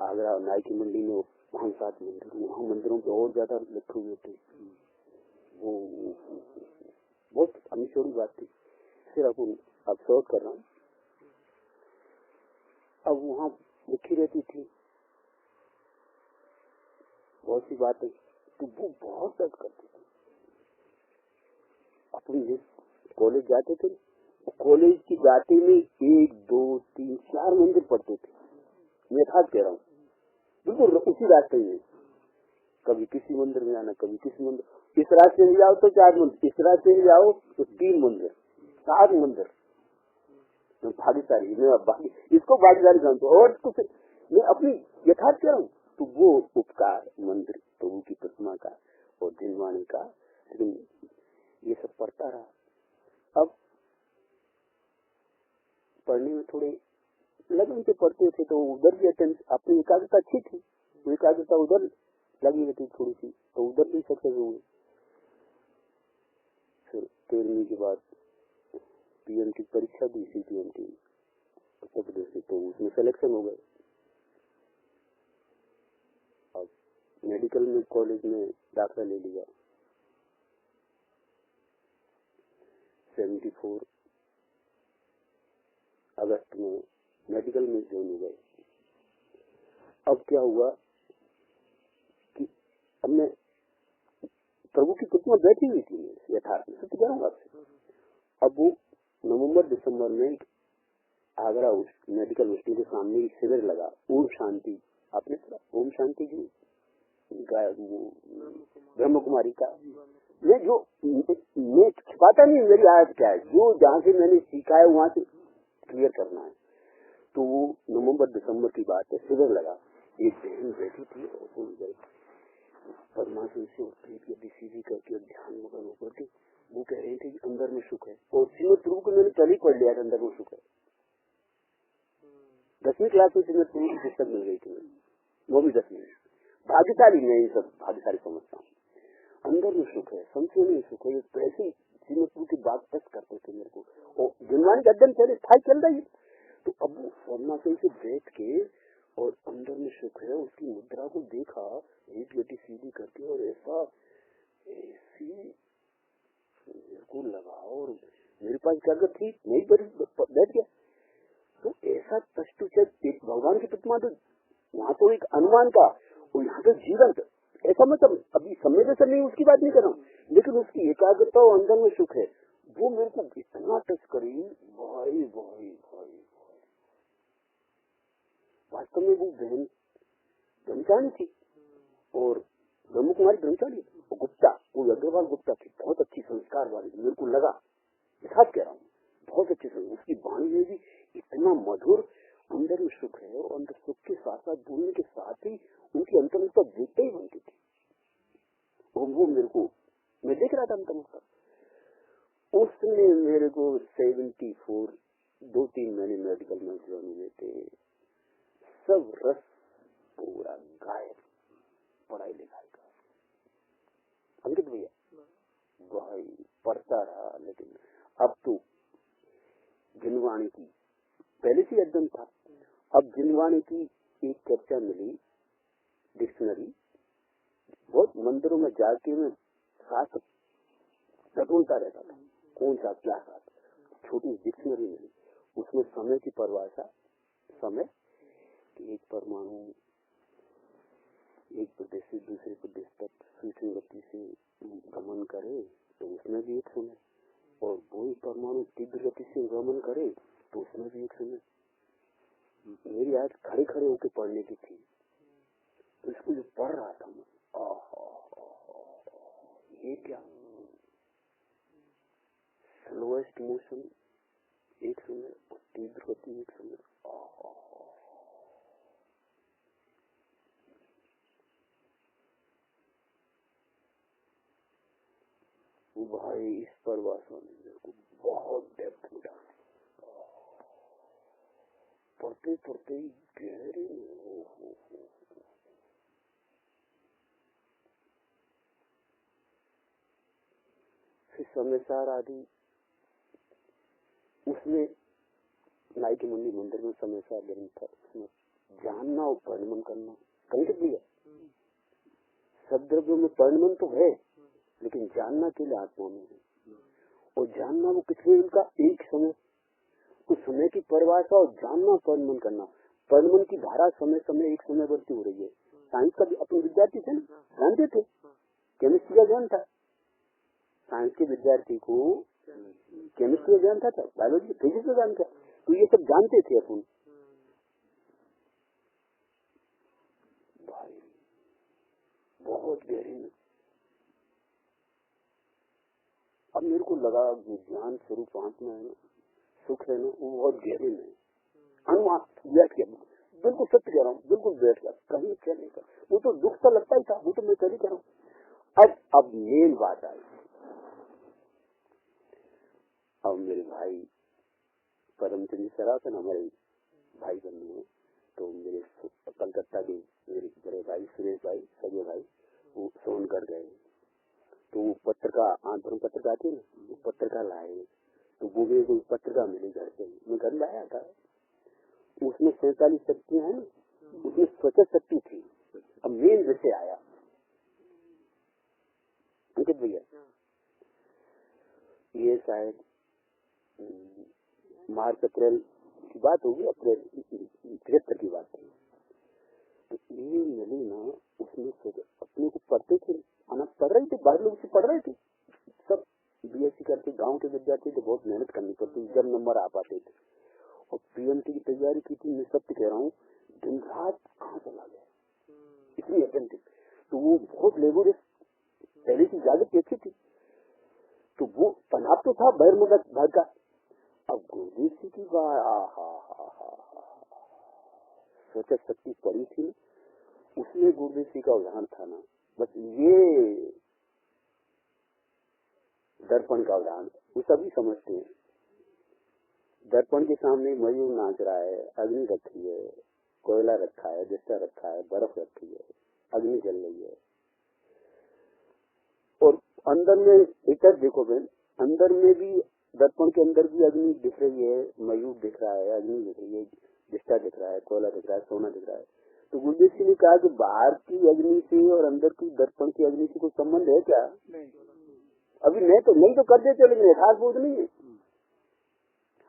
आगरा नाई की मंडी में 5-7 मंदिर, वहाँ मंदिरों पे और ज्यादा लिखे हुए थे। वो बहुत अनछोड़ी बात थी। फिर अब शोध कर रहा हूँ, अब वहाँ लिखी रहती थी बहुत सी बातें, तो वो बहुत दर्द करती थी। अपन जिस कॉलेज जाते थे, कॉलेज की जाते में 1, 2, 3, 4 मंदिर पढ़ते थे। मैं यथार्थ कह रहा हूँ, बिल्कुल उसी रास्ते में, कभी किसी मंदिर में आना, कभी किसी मंदिर। इस रास्ते से जाओ तो 4 मंदिर, इस रास्ते से जाओ तो 3 मंदिर, 7 मंदिर। भागीदारी, मैं इसको भागीदारी जानता हूँ। और तो मैं अपनी यथार्थ कह रहा हूँ, तो वो उपकार मंदिर प्रभु की प्रतिमा का और दिनवाणी का, लेकिन ये सब पढ़ता रहा। अब पढ़ने में थोड़े लगन से पढ़ते थे, तो उधर भी अपनी एकाग्रता अच्छी थी, वो एकाग्रता उधर लगी रहती थोड़ी सी, तो उधर भी सक्सेस हुए। फिर 13वीं के बाद पीएम की परीक्षा दी, CPM की उत्तर प्रदेश से, तो उसमें सिलेक्शन हो गए। अब मेडिकल में कॉलेज में दाखिला ले लिया। 74 अगस्त में मेडिकल में ज्वाइन हो गए। अब क्या हुआ कि अब मैं प्रभु की प्रतिमा बैठी हुई थी यथार्थ में, सत्य कह रहा हूँ आपसे। अब वो नवंबर दिसंबर में आगरा मेडिकल हॉस्पिटल के सामने एक शिविर लगा, ओम शांति, आपने सुना ओम शांति जी ब्रह्म कुमारी का। मैं छिपाता नहीं, मेरी आदत क्या है, जो जहाँ से मैंने सीखा है वहाँ से क्लियर करना है। तो वो नवंबर दिसंबर की बात है, शिविर लगा। एक बहन बैठी थी और बोल गई परमात्मा से उठकर सीधी करके ध्यान मगन होकर के वो कह रहे थे कि अंदर में सुख है, और श्रीमद प्रभु को मैंने कल ही पढ़ लिया था, अंदर में सुख है। 10वीं क्लास में मैं पूरी पुस्तक मिल गई थी, वो भी 10वीं। भाग्यशाली मैं ये सब भाग्यशाली समझता हूँ। अंदर में सुख है, संशय में सुख है। पैसे श्रीमती की बात टच करते थे मेरे को, और जिनवानी का अध्ययन चले था चल रही है, तो अब वो फॉर्माशन से बैठ के और अंदर में सुख है, उसकी मुद्रा को देखा, एक बेटी सीधी करके, और ऐसा ऐसी मेरे को लगा, और मेरे पास जगह थी नहीं, बैठ गया। तो ऐसा टच भगवान की प्रतिमा, तो वहाँ तो एक अनुमान का, और यहाँ तो जीवंत, ऐसा मतलब अभी संवेदन नहीं, उसकी बात नहीं कर रहा हूँ, लेकिन उसकी एकाग्रता और अंदर में सुख है, वो मेरे को इतना टच करी। भाई भाई भाई वास्तव में वो बहन ब्रह्मचारी थी, और ब्रह्म कुमारी ब्रह्मचारी, वो गुप्ता, वो अग्रवाल गुप्ता थी, बहुत अच्छी संस्कार वाली, मेरे को लगा, यथार्थ कह रहा हूँ, बहुत अच्छी संस्कार। उसकी वाणी में भी इतना मधुर, अंदर में सुख है, और अंदर सुख के साथ साथ बोलने के साथ ही उनकी अंतर्मुखता देखते ही बनती थी। और वो मेरे को, मैं देख रहा था अंतर्मुखता, उसने मेरे को 74 2-3 महीने मेडिकल में ज्वाइन हुए थे, सब रस पूरा गायब पढ़ाई लिखाई का। अंकित भैया भाई पढ़ता रहा, लेकिन अब तो जिनवाणी की पहले से अध्ययन था, अब जिनवाणी की एक चर्चा मिली, डिक्शनरी, बहुत मंदिरों में जाके मैं शास्त्र ढूंढता रहता था, कौन सा क्या शास्त्र, छोटी डिक्शनरी मिली, उसमें समय की परिभाषा, समय कि एक परमाणु एक प्रदेश से दूसरे प्रदेश तक सूक्ष्म गति से गमन करे तो उसमें भी एक समय, और वही परमाणु तीव्र गति से गमन करे तो उसमें भी एक समय। मेरी आज खड़े खड़े होकर पढ़ने की थी, तो इसको जो पढ़ रहा था मैं, ये क्या, स्लोएस्ट मोशन एक समय और तीव्र गति एक समय, भाई इस परिभाषा ने मेरे को बहुत डेप्थ में डाल, पढ़ते पढ़ते ही गहरे फिर समय सार आदि, उसमें नाई के मंदिर में समय सार ग्रंथ था, उसमें जानना और परिणमन करना, कहीं भी है शब्द में परिणमन तो है, लेकिन जानना के लिए आत्मा में है, और जानना वो कितने उनका एक समय, उस समय की परिभाषा, और जानना परिणमन करना, परिणमन की धारा समय समय एक समय बढ़ती हो रही है। साइंस का भी अपने विद्यार्थी थे ना, जानते थे, केमिस्ट्री का ज्ञान था, साइंस के विद्यार्थी को केमिस्ट्री का ज्ञान था, बायोलॉजी फिजिक्स का ज्ञान था, तो ये सब जानते थे अपन। भाई बहुत गहरी में, अब मेरे को लगा ज्ञान स्वरूप आत्मा है ना, सुख है ना, वो बहुत गहरे में अनुमान बैठ गया, बिल्कुल सत्य कह रहा हूँ, बिल्कुल बैठ गया, कहीं क्या नहीं कर, वो तो दुख तो लगता ही था, वो तो मैं पहले कह रहा हूँ। अब मेन बात आई, अब मेरे भाई परमचंद सराफ है ना, हमारे भाई बंधु है, तो मेरे कलकत्ता के मेरे बड़े भाई सुरेश भाई, सगे भाई, वो सोनगढ़ गए, तो वो पत्रिका आंदोलन पत्रिका थी ना, वो पत्रिका लाए, तो वो मेरे को पत्रिका मिली घर से, मैं घर लाया था, उसमें 47 शक्तियां है ना, उसमें स्वच्छ शक्ति थी। अब मेन विषय आया अंकित भैया, ये शायद मार्च अप्रैल की बात होगी, अप्रैल 73 की बात है, तो ये मिली ना, उसमें अपने को पढ़ते थे, पढ़ रहे थे, बाहर लोग से पढ़ रहे थे, सब बीएससी करके गांव के विद्यार्थी थे, बहुत मेहनत करनी पड़ती, जब नंबर आ पाते थे, और पीएमटी की तैयारी की थी, मैं सत्य कह रहा हूँ, दिन रात कहाँ चला गया, इतनी अटेंटिव, तो वो बहुत लेबोरियस, पहले की जागत अच्छी थी, तो वो तनाव तो था बहिर्मुख भर का। अब गुरुदेव जी की बात, सोचा शक्ति पड़ी थी, उसमें गुरुदेव जी का उदाहरण था ना, बस ये दर्पण का उदाहरण, वो सभी समझते हैं, दर्पण के सामने मयूर नाच रहा है, अग्नि रखी है, कोयला रखा है, बिस्तर रखा है, बर्फ रखी है, अग्नि जल रही है, और अंदर में इधर देखो बहन, अंदर में भी दर्पण के अंदर भी अग्नि दिख रही है, मयूर दिख रहा है, अग्नि दिख रही है, बिस्तर दिख रहा है, कोयला दिख रहा है, सोना दिख रहा है। तो गुरुदेव जी ने कहा कि बाहर की अग्नि से और अंदर की दर्पण की अग्नि से कोई संबंध है क्या? अभी नहीं तो कर देते, लेकिन यथार्थ बोध नहीं है।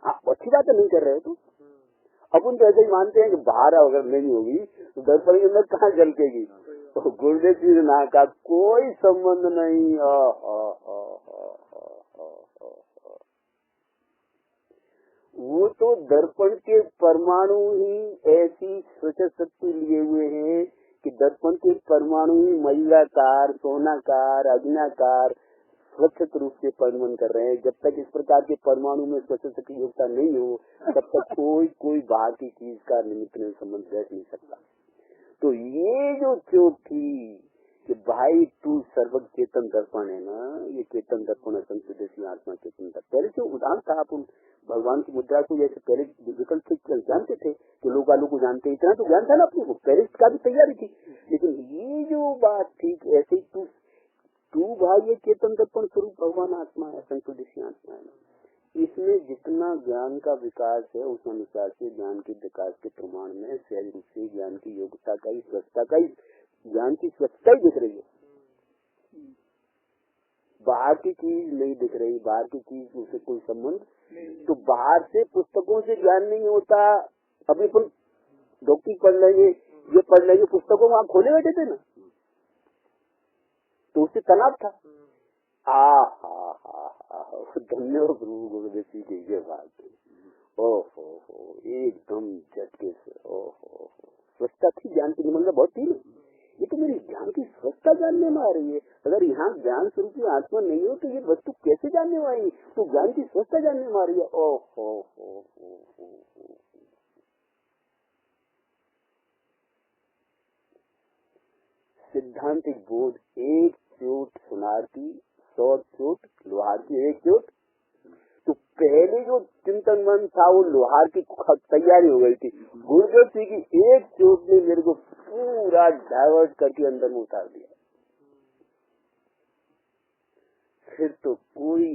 हाँ, अच्छी बात है, नहीं कर रहे तो अपन तो ऐसे ही मानते हैं कि बाहर अगर नहीं होगी तो दर्पण के अंदर कहाँ झलकेगी। तो गुरुदेव जी ने ना कहा कोई संबंध नहीं। वो तो दर्पण के परमाणु ही ऐसी स्वच्छ शक्ति लिए हुए हैं कि दर्पण के परमाणु ही महिलाकार, सोनाकार, अग्नाकार स्वच्छ रूप से परिणमन कर रहे हैं। जब तक इस प्रकार के परमाणु में स्वच्छ की योग्यता नहीं हो तब तक कोई बाहर की चीज का निमित्त में संबंध बैठ नहीं सकता। तो ये जो चोट थी कि भाई तू सर्वज्ञ चेतन दर्पण है ना, ये चेतन दर्पण है, संतुदेशी आत्मा चेतन दर्पण। पहले जो उदाहरण था, अपन भगवान की मुद्रा को जैसे पहले विकल्प से जानते थे कि लोग आलू को जानते, इतना तो ज्ञान था ना अपने को, पहले का भी तैयारी थी। लेकिन ये जो बात थी ऐसे ही तू भाई ये चेतन दर्पण स्वरूप भगवान आत्मा है, संतुदेशी आत्मा है। इसमें जितना ज्ञान का विकास है उस अनुसार से ज्ञान के विकास के प्रमाण में सहज रूप से ज्ञान की योग्यता का ही, स्वच्छता का ही, ज्ञान की स्वच्छता ही दिख रही है। बाहर की चीज नहीं दिख रही, बाहर की चीज उससे कोई संबंध। तो बाहर से पुस्तकों से ज्ञान नहीं होता। अभी अपन डॉक्टरी पढ़ लेंगे, ये पढ़ लेंगे, पुस्तकों में आप खोले बैठे थे ना, तो उससे तनाव था। धन्यवाद गुरु गोविंद जी की ये बात। ओहो एकदम झटके से स्वच्छता थी, ज्ञान की निमंत्रण बहुत थी। ये तो मेरी ज्ञान की स्वच्छता जानने में आ रही है। अगर यहाँ ज्ञान स्वरूप की आत्मा नहीं हो तो ये वस्तु कैसे जानने में आएगी? तो ज्ञान की स्वच्छता जानने में आ रही है। ओहो सिद्धांतिक बोध, एक चोट सुनार की, 100 चोट लोहार की, एक चोट। तो पहले जो चिंतन मन था वो लोहार की तैयारी हो गई थी। गुरुदेव जी की एक चोट ने मेरे को पूरा डाइवर्ट करके अंदर में उतार दिया। फिर तो कोई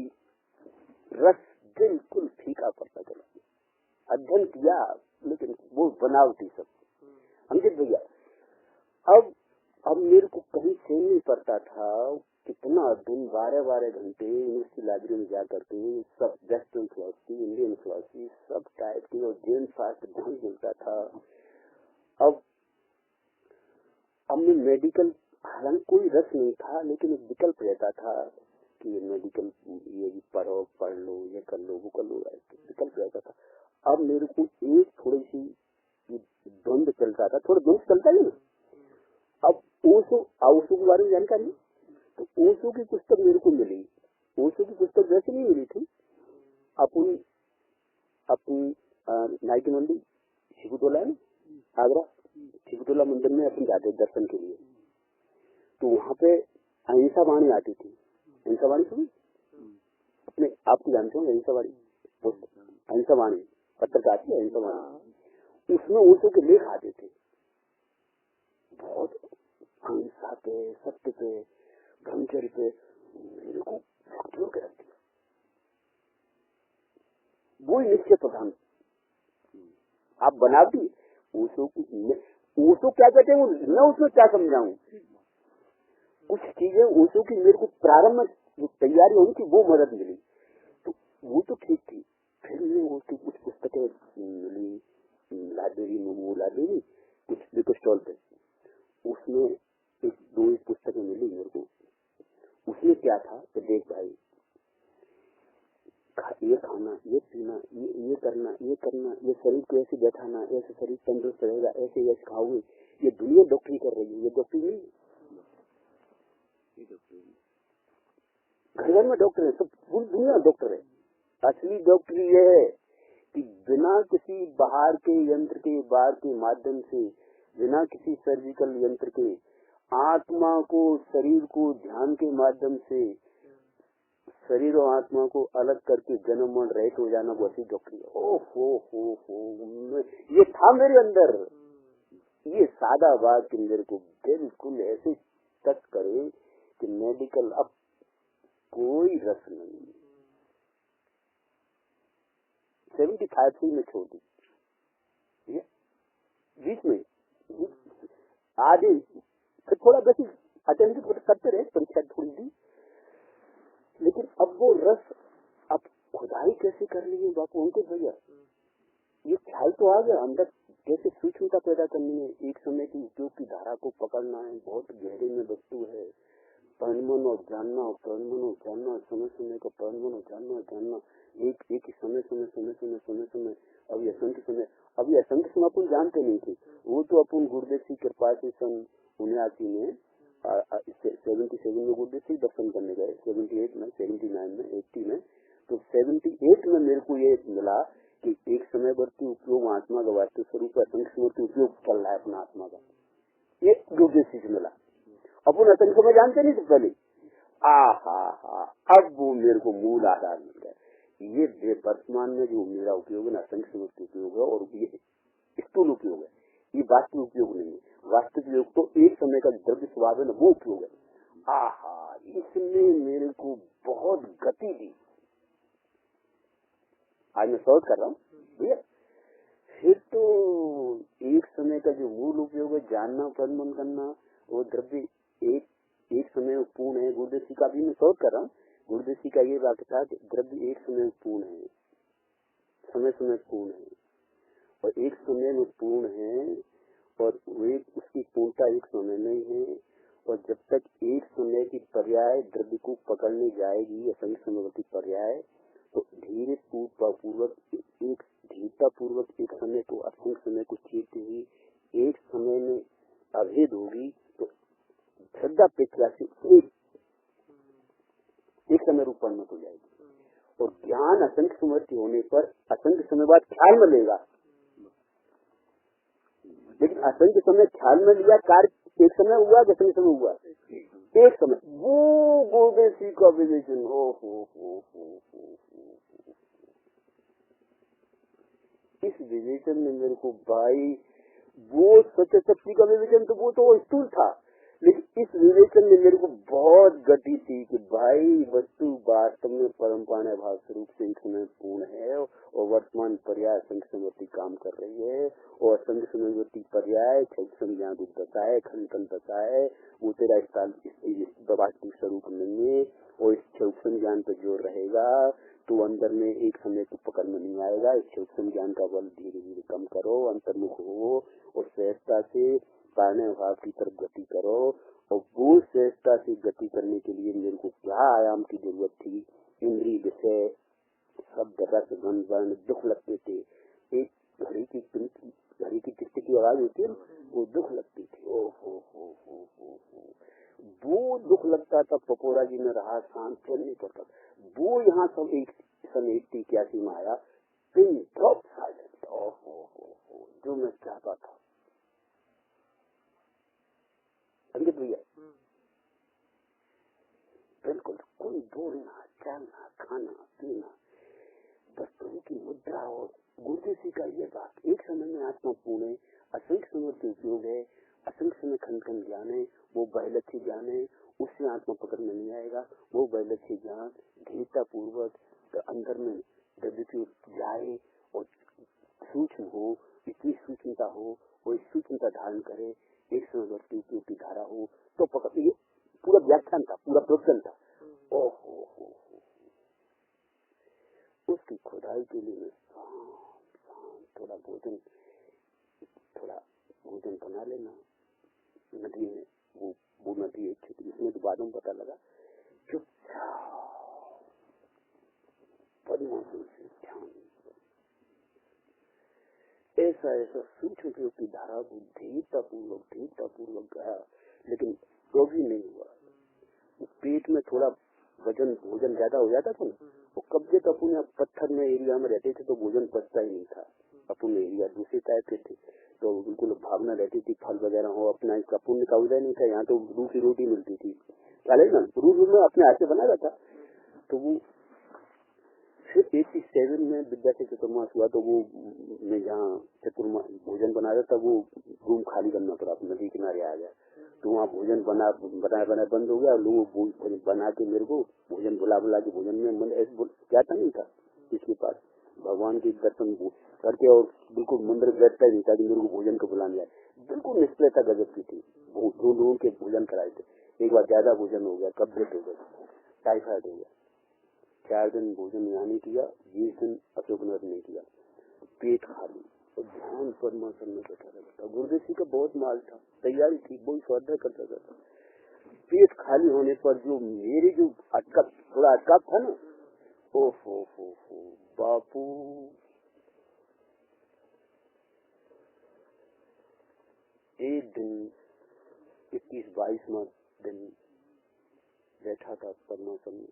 रस बिल्कुल फीका पड़ता चला। अध्ययन किया लेकिन वो बनावटी सब। अंकित भैया, अब मेरे को कहीं से नहीं पड़ता था। कितना दिन 12 घंटे यूनिवर्सिटी लाइब्रेरी में जा करके सब वेस्टर्न फिलॉसफी, इंडियन फिलॉसफी, सब टाइप की और जैन शास्त्र ध्यान मिलता था। अब मैं मेडिकल, हालांकि कोई रस नहीं था लेकिन एक विकल्प रहता था कि ये मेडिकल ये भी पढ़ लो, ये कर लो, वो कर लो, विकल्प रहता था। अब मेरे को एक थोड़ी सी द्वंद चलता था, थोड़ा द्वंद चलता ही ना। अब ओशो के बारे में जानकारी, तो ओशो की पुस्तक मेरे को मिली। ओशो की पुस्तक वैसे नहीं मिली थी। अपन नाइकी मंदिर शिकुटोला है ना, आगरा शिकुटोला मंदिर में अपन जाते दर्शन के लिए। तो वहाँ पे अहिंसा वाणी आती थी। अहिंसा वाणी सुनी अपने आपको जानते हो? अहिंसा वाणी पुस्तक, अहिंसा वाणी पत्रकार आती है, अहिंसा वाणी। उसमें ओशो के लेख आते थे बहुत अहिंसा पे, सत्य पे, ब्रह्मचर्य पे। मेरे को भक्तियों के रख दिया। वो निश्चय प्रधान आप बनावटी ओशो क्या कहते हैं मैं उसमें क्या समझाऊं। कुछ चीजें ओशो की मेरे को प्रारंभ में जो तैयारी होनी थी वो मदद मिली, तो वो तो ठीक थी। फिर मैं उसकी कुछ पुस्तकें मिली लाइब्रेरी में, वो लाइब्रेरी कुछ बुक स्टॉल पे, उसमें एक पुस्तकें मिली मेरे को। उसमें क्या था कि देख भाई, ये खाना, ये पीना, ये करना, ये शरीर को ऐसे बैठाना, ऐसे शरीर तंदुरुस्त रहेगा, ऐसे खाओगे, ये दुनिया डॉक्टरी कर रही है। ये डॉक्टरी नहीं, घर घर में डॉक्टर है, सब पूरी दुनिया डॉक्टर है। असली डॉक्टरी ये है कि बिना किसी बाहर के यंत्र के, बाहर के माध्यम से, बिना किसी सर्जिकल यंत्र के, आत्मा को, शरीर को ध्यान के माध्यम से शरीर और आत्मा को अलग करके जन्म मरण रहित हो जाना वो अच्छी डॉक्टरी है। ओ हो ये था मेरे अंदर, ये सादा बात कि मेरे को बिल्कुल ऐसे टच करे कि मेडिकल अब कोई रस नहीं। 75 में छोड़ दी, बीच में आगे फिर थोड़ा बेसिक अटेम्प्ट करते रहे, परीक्षा थोड़ी दी, लेकिन अब वो रस अब खुदाई कैसे करनी है बापू उनके भैया, ये ख्याल तो आ गया अंदर कैसे सूक्ष्मता पैदा करनी है। एक समय की उपयोग की धारा को पकड़ना है, बहुत गहरे में वस्तु है, परमन और जानना, परमन और जानना, समय समय का परमन और जानना, एक ही समय अभी असंख्य समय, अभी असंख्य समय अपन जानते नहीं थे। वो तो अपन गुरुदेव की कृपा से सन 79 में 77 में गुरुदेव से दर्शन करने गए, 78 में, 79 में, 80 में, तो 78 में मेरे को ये मिला कि एक समय वर्ती उपयोग आत्मा का वास्तव स्वरूप असंख्य समय उपयोग चल रहा है अपना आत्मा का, ये गुरुदेव से मिला। अपन असंख्य समय जानते नहीं थे पहले। अब वो मेरे को मूल आधार मिल गया। ये वर्तमान में जो मेरा उपयोग है असंख्य समय उपयोग है, और ये स्थूल उपयोग है, ये वास्तविक उपयोग नहीं है। वास्तविक उपयोग तो एक समय का द्रव्य स्वभाव है ना, वो उपयोग है। इसने मेरे को बहुत गति दी। आज मैं शॉर्ट कर रहा हूँ भैया। फिर तो एक समय का जो मूल उपयोग है जानना, परमन करना, वो द्रव्य एक समय पूर्ण है। गुरुदेव का भी मैं शॉर्ट कर रहा हूँ। गुरुदेव का ये वाक्य था कि द्रव्य एक समय पूर्ण है, समय पूर्ण है, और एक समय में पूर्ण है, और उसकी पूर्णता एक समय नहीं है। और जब तक एक समय की पर्याय द्रव्य को पकड़ने जाएगी असंख्य समयवर्ती पर्याय, तो धीरे पूर्वक एक समय को असंख्य समय को चीरती हुई एक समय में अभेद होगी, तो श्रद्धा पेक्षा से एक समय रूप परिणत हो जाएगी। और ज्ञान असंख्य समवर्ती होने पर असंख्य समय बाद ख्याल में लेगा, लेकिन असंख्य समय ख्याल में लिया, कार्य एक समय हुआ, असंख्य समय हुआ, एक समय। वो गुरुदेव का विवेचन हो इस विवेचन में मेरे को भाई, वो सत्य शक्ति का विवेचन तो वो तो स्थूल था, लेकिन इस विवेचन में मेरे को बहुत गति थी कि भाई वस्तु वास्तव में परम्परा भाव स्वरूप से एक समय पूर्ण है, और वर्तमान पर्याय असंख्य समवर्ती काम कर रही है, और असंख्य समवर्ती पर्याय संज्ञा रूप बताए, खंडन बताए, वो तेरा वास्तविक स्वरूप नहीं है। और इस सूक्ष्म ज्ञान पर जोर रहेगा तो अंदर में एक समय को पकड़ में नहीं आएगा। इस सूक्ष्म ज्ञान का बल धीरे धीरे कम करो, अंतर्मुख हो, और सहजता से पाने भाव की तरफ गति करो। और वो सहजता से गति करने के लिए मेरे को क्या आयाम की जरूरत थी। इंद्रिय विषय शब्द रस गंध वर्ण दुख लगते थे। एक घड़ी की टिक की आवाज होती है, वो दुख लगती थी। ओ वो दुख लगता था। पपोरा जी में रहा, शांत नहीं पड़ता। वो यहाँ सब एक सन 81 में आया, पिन ड्रॉप साइलेंट। जो मैं चाहता था अंकित भैया, बिल्कुल कोई बोलना, चलना, खाना, पीना, बस प्रभु की मुद्रा। और गुरुदेव का ये बात, एक समय में आत्मा पूर्ण है, असंख्य समय के उपयोग है, असंख्य समय खंड ज्ञान है, वो बहलक्षी ज्ञान है, उससे आत्मा पकड़ में नहीं आएगा। वो बहलक्षी ज्ञान धीरता पूर्वक अंदर में द्रव्य जाए और सूक्ष्म हो, इतनी सूक्ष्मता हो, वो इस सूक्ष्मता धारण करे, एक समय वर्ती उपयोग की धारा हो, तो पकड़। ये पूरा व्याख्यान था, पूरा प्रवचन था। ओहो उसकी खुदाई के लिए मैं थोड़ा भोजन बना लेना। नदी में वो नदी एक थी, इसमें तो बाद में पता लगा, चुपचाप पद्मासन से ध्यान, ऐसा सूक्ष्म उपयोग की धारा को धीरता पूर्वक गया, लेकिन तो भी नहीं हुआ। पेट में थोड़ा भोजन ज्यादा हो जाता था ना, वो कब्जे तक अपने पत्थर में एरिया में रहते थे, तो भोजन पचता ही नहीं था। अपने एरिया दूसरे टाइप के थे, तो बिल्कुल भावना रहती थी, फल वगैरह हो, अपना इसका पुण्य का उदय नहीं था। यहाँ तो रूखी रोटी मिलती थी, चले ना, रूख में अपने हाथ से बना रहता। तो वो फिर 87 में विद्यार्थी चतुर्मास हुआ, तो वो मैं जहाँ चतुर्मास भोजन बना रहा था, वो रूम खाली करना पड़ा, नदी किनारे आ गया, तो वहाँ भोजन बनाया बंद हो गया। लोग बना के मेरे को भोजन बुला के भोजन में मन ऐसे जाता नहीं था इसके पास, भगवान के दर्शन करके, और बिल्कुल मंदिर बैठता ही नहीं था कि मेरे को भोजन को बुलाने जाए। बिल्कुल निष्ठता गजब की थी। दो लोगों के भोजन कराए थे, एक बार ज्यादा भोजन हो गया, कब्जियत हो गई, टाइफाइड हो गया, 4 दिन भोजन यहाँ नहीं किया, 20 दिन अशोकनगर नहीं किया, पेट खाली और ध्यान परमात्मा में बैठा रहता। गुरुदेव जी का बहुत माल था, तैयारी थी, बहुत श्रद्धा करता था। पेट खाली होने पर जो मेरे जो अटका थोड़ा अटका था ना, ओहो बापू, एक दिन 21-22वां दिन बैठा था परमात्मा में,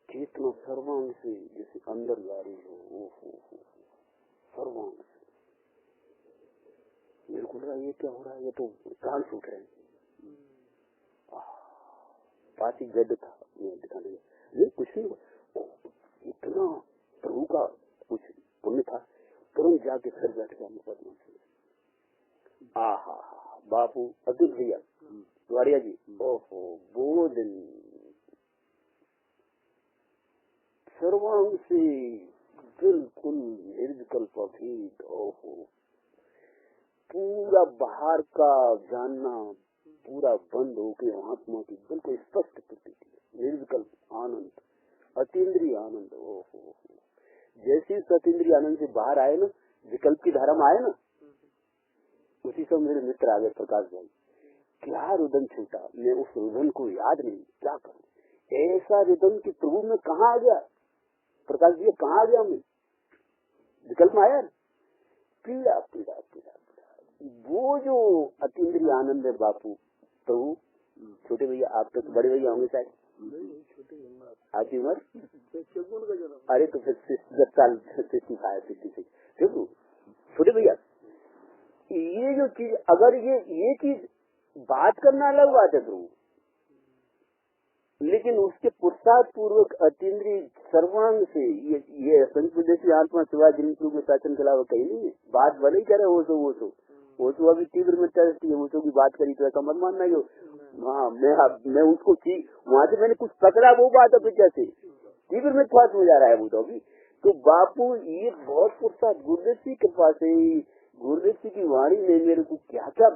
चेतना सर्वांग से जैसे अंदर जा रही हो, ओहो सर्वांग से। मेरे को लगा ये क्या हो रहा है, ये तो प्राण छूट रहे हैं। पास ही बेड था, मैं दिखाने ये कुछ नहीं, इतना प्रभु का कुछ पुण्य था, तुरंत जाके फिर बैठ गया मुकदमा से। आहा बापू, अब्दुल भैया द्वारिया जी, ओहो वो दिन सर्वांग से बिल्कुल निर्विकल्प अभीत, ओहो पूरा बाहर का जानना पूरा बंद हो के आत्मा की बिल्कुल स्पष्ट प्रतीति, निर्विकल्प आनंद, अतीन्द्रिय आनंद। ओहो जैसे इस अतीन्द्रिय आनंद से बाहर आए ना, विकल्प की धारा में आए ना, उसी समय मेरे मित्र आ गए, प्रकाश भाई, क्या रुदन छूटा, मैं उस रुदन को याद नहीं, क्या करूं, ऐसा रुदन की प्रभु में कहाँ आ गया, प्रकाश जी कहाँ आ गया, मैं विकल्प में आया, पीड़ा पीड़ा पीड़ा पीड़ा, वो जो अतीन्द्रिय आनंद है बापू प्रभु। छोटे भैया आप तो बड़े भैया होंगे शायद, आपकी उम्र, अरे तो फिर 10 साल 55 देखो छोटे भैया, ये जो चीज, अगर ये चीज बात करना अलग बात है प्रभु, लेकिन उसके पुरुषार्थ पूर्वक अतीन्द्रिय सर्वांग से ये संतदेशी आत्मा सिवा जिनको में शासन के अलावा कहीं नहीं है। बात भले ही करे वो तो अभी तीव्र में चलती है, वो तो की बात करी तो ऐसा मत मानना जो हाँ मैं उसको वहाँ से मैंने कुछ पकड़ा, वो बात अभी जैसे तीव्र में थोड़ा हो जा रहा है वो तो अभी। तो बापू ये बहुत पुरुषार्थ गुरुदेव जी के पास है, गुरुदेव जी की वाणी ने मेरे को क्या क्या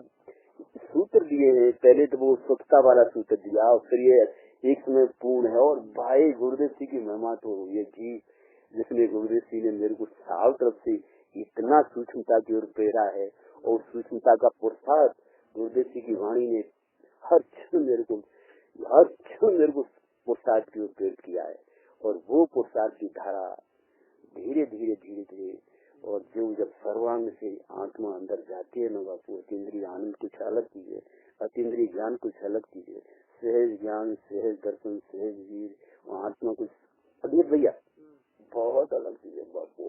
सूत्र दिए हैं। पहले तो वो स्वच्छता वाला सूत्र दिया, और फिर ये एक समय पूर्ण है, और भाई गुरुदेव जी की महिमा तो ये थी जिसमें गुरुदेव जी ने मेरे को साल तरफ से इतना सूक्ष्मता की ओर प्रेरा है, और सूक्ष्मता का पुरुषार्थ गुरुदेव जी की वाणी ने हर क्षण मेरे को पुरुषार्थ की ओर प्रेरित किया है। और वो पुरुषार्थ की धारा धीरे धीरे धीरे धीरे, और जो जब सर्वांग से आत्मा अंदर जाती है ना बापू, अतीन्द्रिय आनंद कुछ अलग कीजिए, अतीन्द्रिय ज्ञान कुछ अलग कीजिए, सहज ज्ञान, सहज दर्शन, सहज वीर, आत्मा कुछ अभी भैया बहुत अलग चीज है बापू।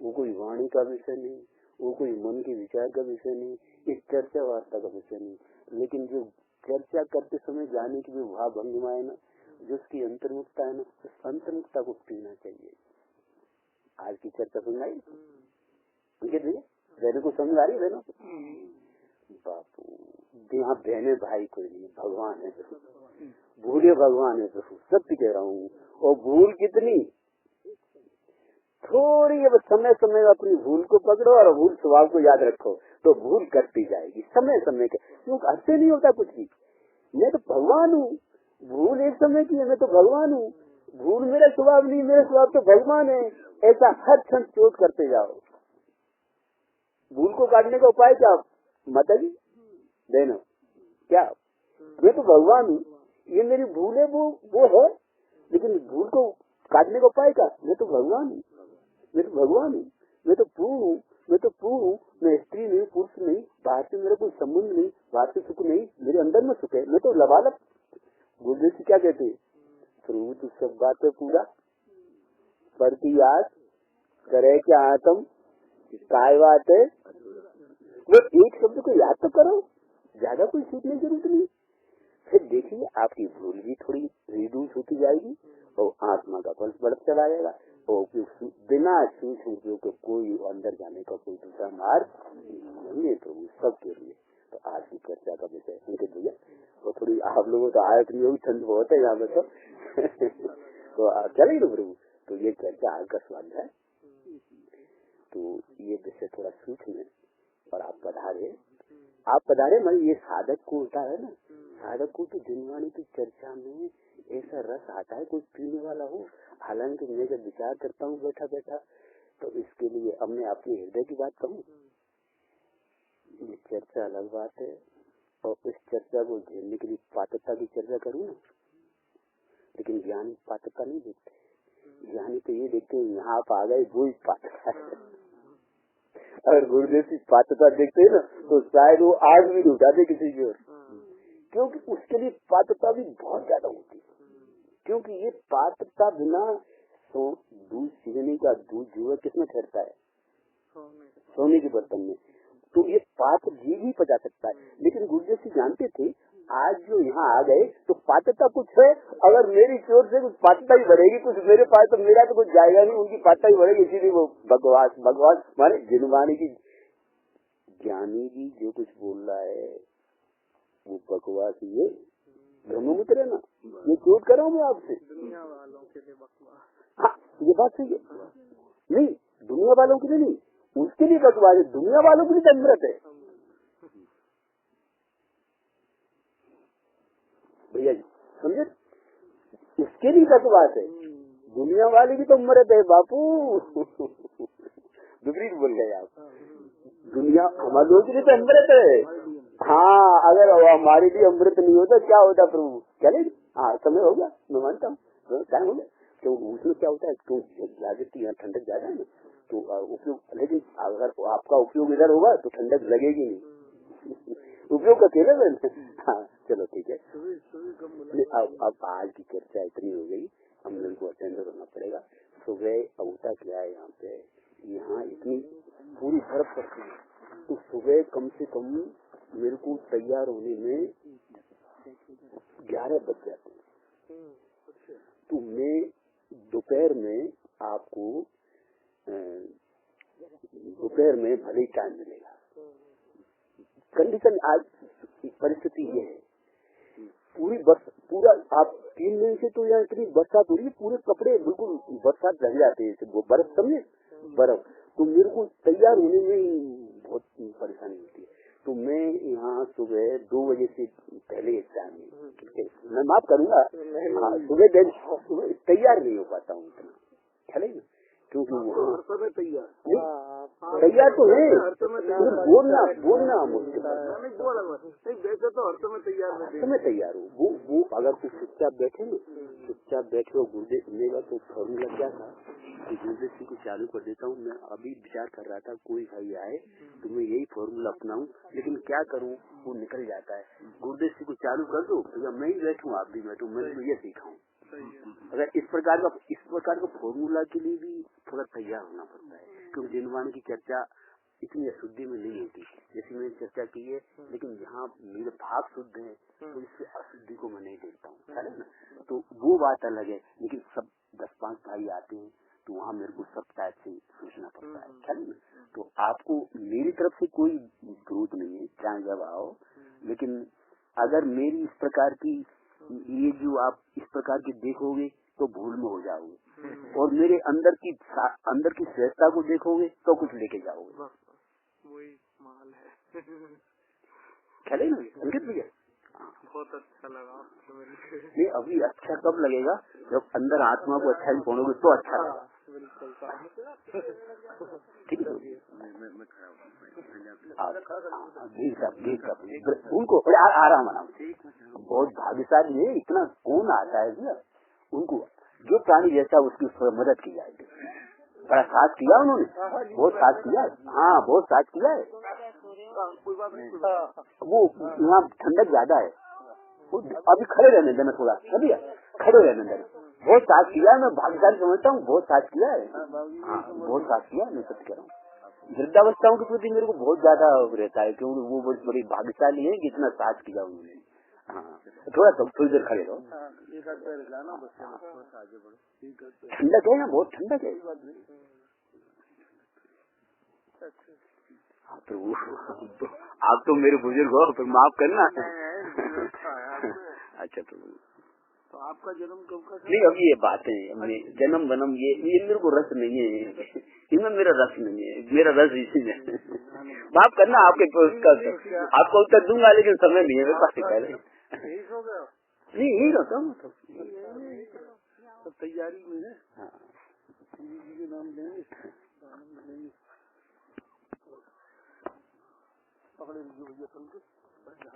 वो कोई वाणी का विषय नहीं, वो कोई मन के विचार का विषय नहीं, एक चर्चा वार्ता का विषय नहीं, लेकिन जो चर्चा करते समय जाने की जो भाव भंगिमा है ना, जो उसकी अंतर्मुखता है ना, उस अंतर्मुखता को पीना चाहिए। आज की चर्चा सुन आई भैया, बहनों को समझ आ रही है ना बापू, यहाँ बहने भाई कोई नहीं, भगवान है प्रभु, भूले भगवान है प्रभु, सत्य कह रहा हूँ। और भूल कितनी थोड़ी है, समय समय अपनी भूल को पकड़ो और भूल स्वभाव को याद रखो, तो भूल करती जाएगी समय समय के। क्यों हद नहीं होता कुछ भी, मैं तो भगवान हूँ, भूल एक समय की है, मैं तो भगवान हूँ, भूल मेरा स्वभाव नहीं, मेरा स्वभाव तो भगवान है। ऐसा हर क्षण चोट करते जाओ। भूल को काटने का उपाय क्या माता जी देना, क्या मैं तो भगवान हूँ, ये मेरी भूल है, वो है, लेकिन भूल को काटने का उपाय क्या, मैं तो भगवान हूँ, मैं तो भगवान हूँ, मैं तो पूर्ण हूँ, मैं तो पूर्ण हूँ, मैं स्त्री नहीं, पुरुष नहीं, बाहर से मेरा कोई संबंध नहीं, बाहर से सुख नहीं, मेरे अंदर में सुख है, मैं तो लबालब। गुरुदेव जी क्या कहते हैं, प्रभु तो सब बात है पूरा, पर की याद करे क्या आत्म काय बात है, वो एक शब्द को याद तो करो, ज्यादा कोई सीखने की जरूरत नहीं। फिर देखिए आपकी भूल भी थोड़ी रिड्यूस होती जाएगी और आत्मा का पल्स बढ़ता चला जाएगा और बिना सूक्ष्म उपयोग के कोई अंदर जाने का कोई दूसरा मार्ग नहीं है। तो सबके लिए तो आज की चर्चा का विषय अंकित भैया तो थोड़ी आप लोगों तो आयत नहीं होगी, ठंड बहुत है यहाँ पे तो चलेगी ना प्रभु। तो ये चर्चा आज का स्वाद है। तो ये विषय थोड़ा सूक्ष्म है और आप पधारे मैं ये साधक को होता है ना, साधक को तो जिनवाणी की चर्चा में ऐसा रस आता है कोई पीने वाला हो। हालांकि मैं जब विचार करता हूँ बैठा बैठा तो इसके लिए अब मैं अपने हृदय की बात कहूँ, ये चर्चा अलग बात है और इस चर्चा को झेलने के लिए पात्रता की चर्चा करूँ ना, लेकिन ज्ञानी पात्रता नहीं देखते। ज्ञानी तो ये देखते हैं यहाँ आप आ गए वो ही पात्रता है। अगर गुरुदेव की पात्रता देखते हैं ना तो शायद वो आग भी उठाते किसी की ओर, क्योंकि उसके लिए पात्रता भी बहुत ज्यादा होती है। क्योंकि ये पात्रता बिना तो दूध सीजने का दूध जो है किसमें ठहरता है, सोने के बर्तन में। तो ये पात्र जीव ही पचा सकता है। लेकिन गुरुदेव जी जानते थे आज जो यहाँ आ गए तो पात्रता कुछ है, अगर मेरी ओर से कुछ पात्रता ही बढ़ेगी, कुछ मेरे पास तो मेरा तो कुछ जाएगा नहीं, उनकी पात्रता ही बढ़ेगी। इसीलिए वो भगवान माने जिनवाणी की ज्ञानी भी जो कुछ बोल रहा है वो बकवास ही है। ब्रह्मपुत्र है ना, ये चोट कर रहा हूँ मैं आपसे, दुनिया वालों के लिए बकवास। हाँ ये बात सही है, नहीं दुनिया वालों के लिए नहीं, उसके लिए बकवास है, दुनिया वालों के लिए अमृत है भैया जी, समझे? उसके लिए बकवास है, दुनिया वाले भी तो अमृत है बापू। विपरीत बोल गए आप, दुनिया हमारे लोगों के लिए तो अमृत है। हाँ अगर हमारे लिए अमृत नहीं होता क्या होता प्रभु? चले हाँ समय हो गया, मैं मानता हूँ टाइम हो गया। तो उसमें क्या होता है तो यहाँ ठंडक ज्यादा है ना तो उपयोग, लेकिन अगर आपका उपयोग इधर होगा तो ठंडक लगेगी नहीं। उपयोग का खेल है। हाँ चलो ठीक है। अब आज की चर्चा इतनी हो गई, हम लोग को अटेंड करना पड़ेगा। सुबह होता क्या है यहाँ पे, यहाँ इतनी पूरी बर्फ पड़ती है तो सुबह कम से कम मेरे को तैयार होने में 11 बज जाते हैं। तो मैं दोपहर में आपको दोपहर में भले ही टाइम मिलेगा। कंडीशन आज परिस्थिति ये है, पूरा आप 3 दिन से तो यहाँ इतनी बरसात हो रही है, पूरे कपड़े बिल्कुल बरसात रह जाते हैं, वो बर्फ समझे बर्फ। तो मेरे को तैयार होने में बहुत परेशानी होती है। तो मैं यहाँ सुबह 2 बजे से पहले एक टाइम मैं माफ करूंगा, सुबह तैयार नहीं हो पाता हूँ इतना, चलेगा? क्योंकि वो तैयार तो है, बोलना मुश्किल है। वैसे तो हर समय तैयार हो वो अगर कुछ चुपचाप बैठे और गुरुदेव सुनेगा तो फॉर्मूला क्या था कि गुरुदेव जी को चालू कर देता हूँ। मैं अभी विचार कर रहा था कोई भाई आए तो मैं यही फॉर्मूला अपनाऊं, लेकिन क्या करूँ वो निकल जाता है। गुरुदेव जी को चालू कर दो तो मैं ही बैठूँ आप भी बैठूँ, मैं तो ये सीखा हूँ। अगर इस प्रकार का फॉर्मूला के लिए भी थोड़ा तैयार होना पड़ता है, क्योंकि जिनवाणी की चर्चा इतनी अशुद्धि में नहीं होती जैसी मैंने चर्चा की है। लेकिन यहाँ मेरे भाव शुद्ध है तो इससे अशुद्धि को मैं नहीं देखता हूँ, है ना? तो वो बात अलग है। लेकिन सब 10-5 भाई आते हैं तो वहाँ मेरे को सब टाइप से सोचना पड़ता है ना? तो आपको मेरी तरफ से कोई विरोध नहीं है, चाहे जब आओ। लेकिन अगर मेरी इस प्रकार की ये जो आप इस प्रकार की देखोगे तो भूल में हो जाओगे, और मेरे अंदर की श्रेष्ठता को देखोगे तो कुछ लेके जाओगे। वही माल है। चले ना अंकित भैया? बहुत अच्छा लगा। नहीं अभी अच्छा कब लगेगा जब अंदर आत्मा को अच्छा पहुँचोगे तो अच्छा लगेगा। ठीक है उनको आराम बहुत भाग्यशाली है, इतना कौन आता है भैया। उनको जो प्राणी जैसा उसकी मदद की जाएगी। बड़ा साथ किया उन्होंने, बहुत साथ किया। हाँ बहुत साथ किया है। वो यहाँ ठंडक ज्यादा है, अभी खड़े रहने देना थोड़ा, अभी खड़े रहने देना। बहुत साथ किया है, मैं भाग्यशाली समझता हूँ, बहुत साथ किया है। हाँ बहुत साथ किया है, मैं सच कह रहा हूँ। वृद्धावस्थाओं के प्रति मेरे को बहुत ज्यादा रहता है, क्योंकि वो बड़ी भाग्यशाली है कि इतना साथ किया उन्होंने। हाँ थोड़ा थोड़ी देर खड़े रहो, एक आध पैर हिलाना बस, थोड़ा सा आगे बढ़ो। ठंडक है ना, बहुत ठंडक है। हाँ तो आप तो मेरे बुजुर्ग हो, फिर माफ करना। अच्छा तो आपका जन्म कब का? नहीं अब ये बातें जन्म वनम ये मेरे को रस नहीं है, इनमें मेरा रस नहीं है, मेरा रस इसी में। माफ करना, आपको उत्तर दूंगा लेकिन समय नहीं है मेरे पास। यही सो गया? नहीं यही रहता हूँ तो तैयारी में है। हाँ जी के नाम लेंगे, पकड़े भैया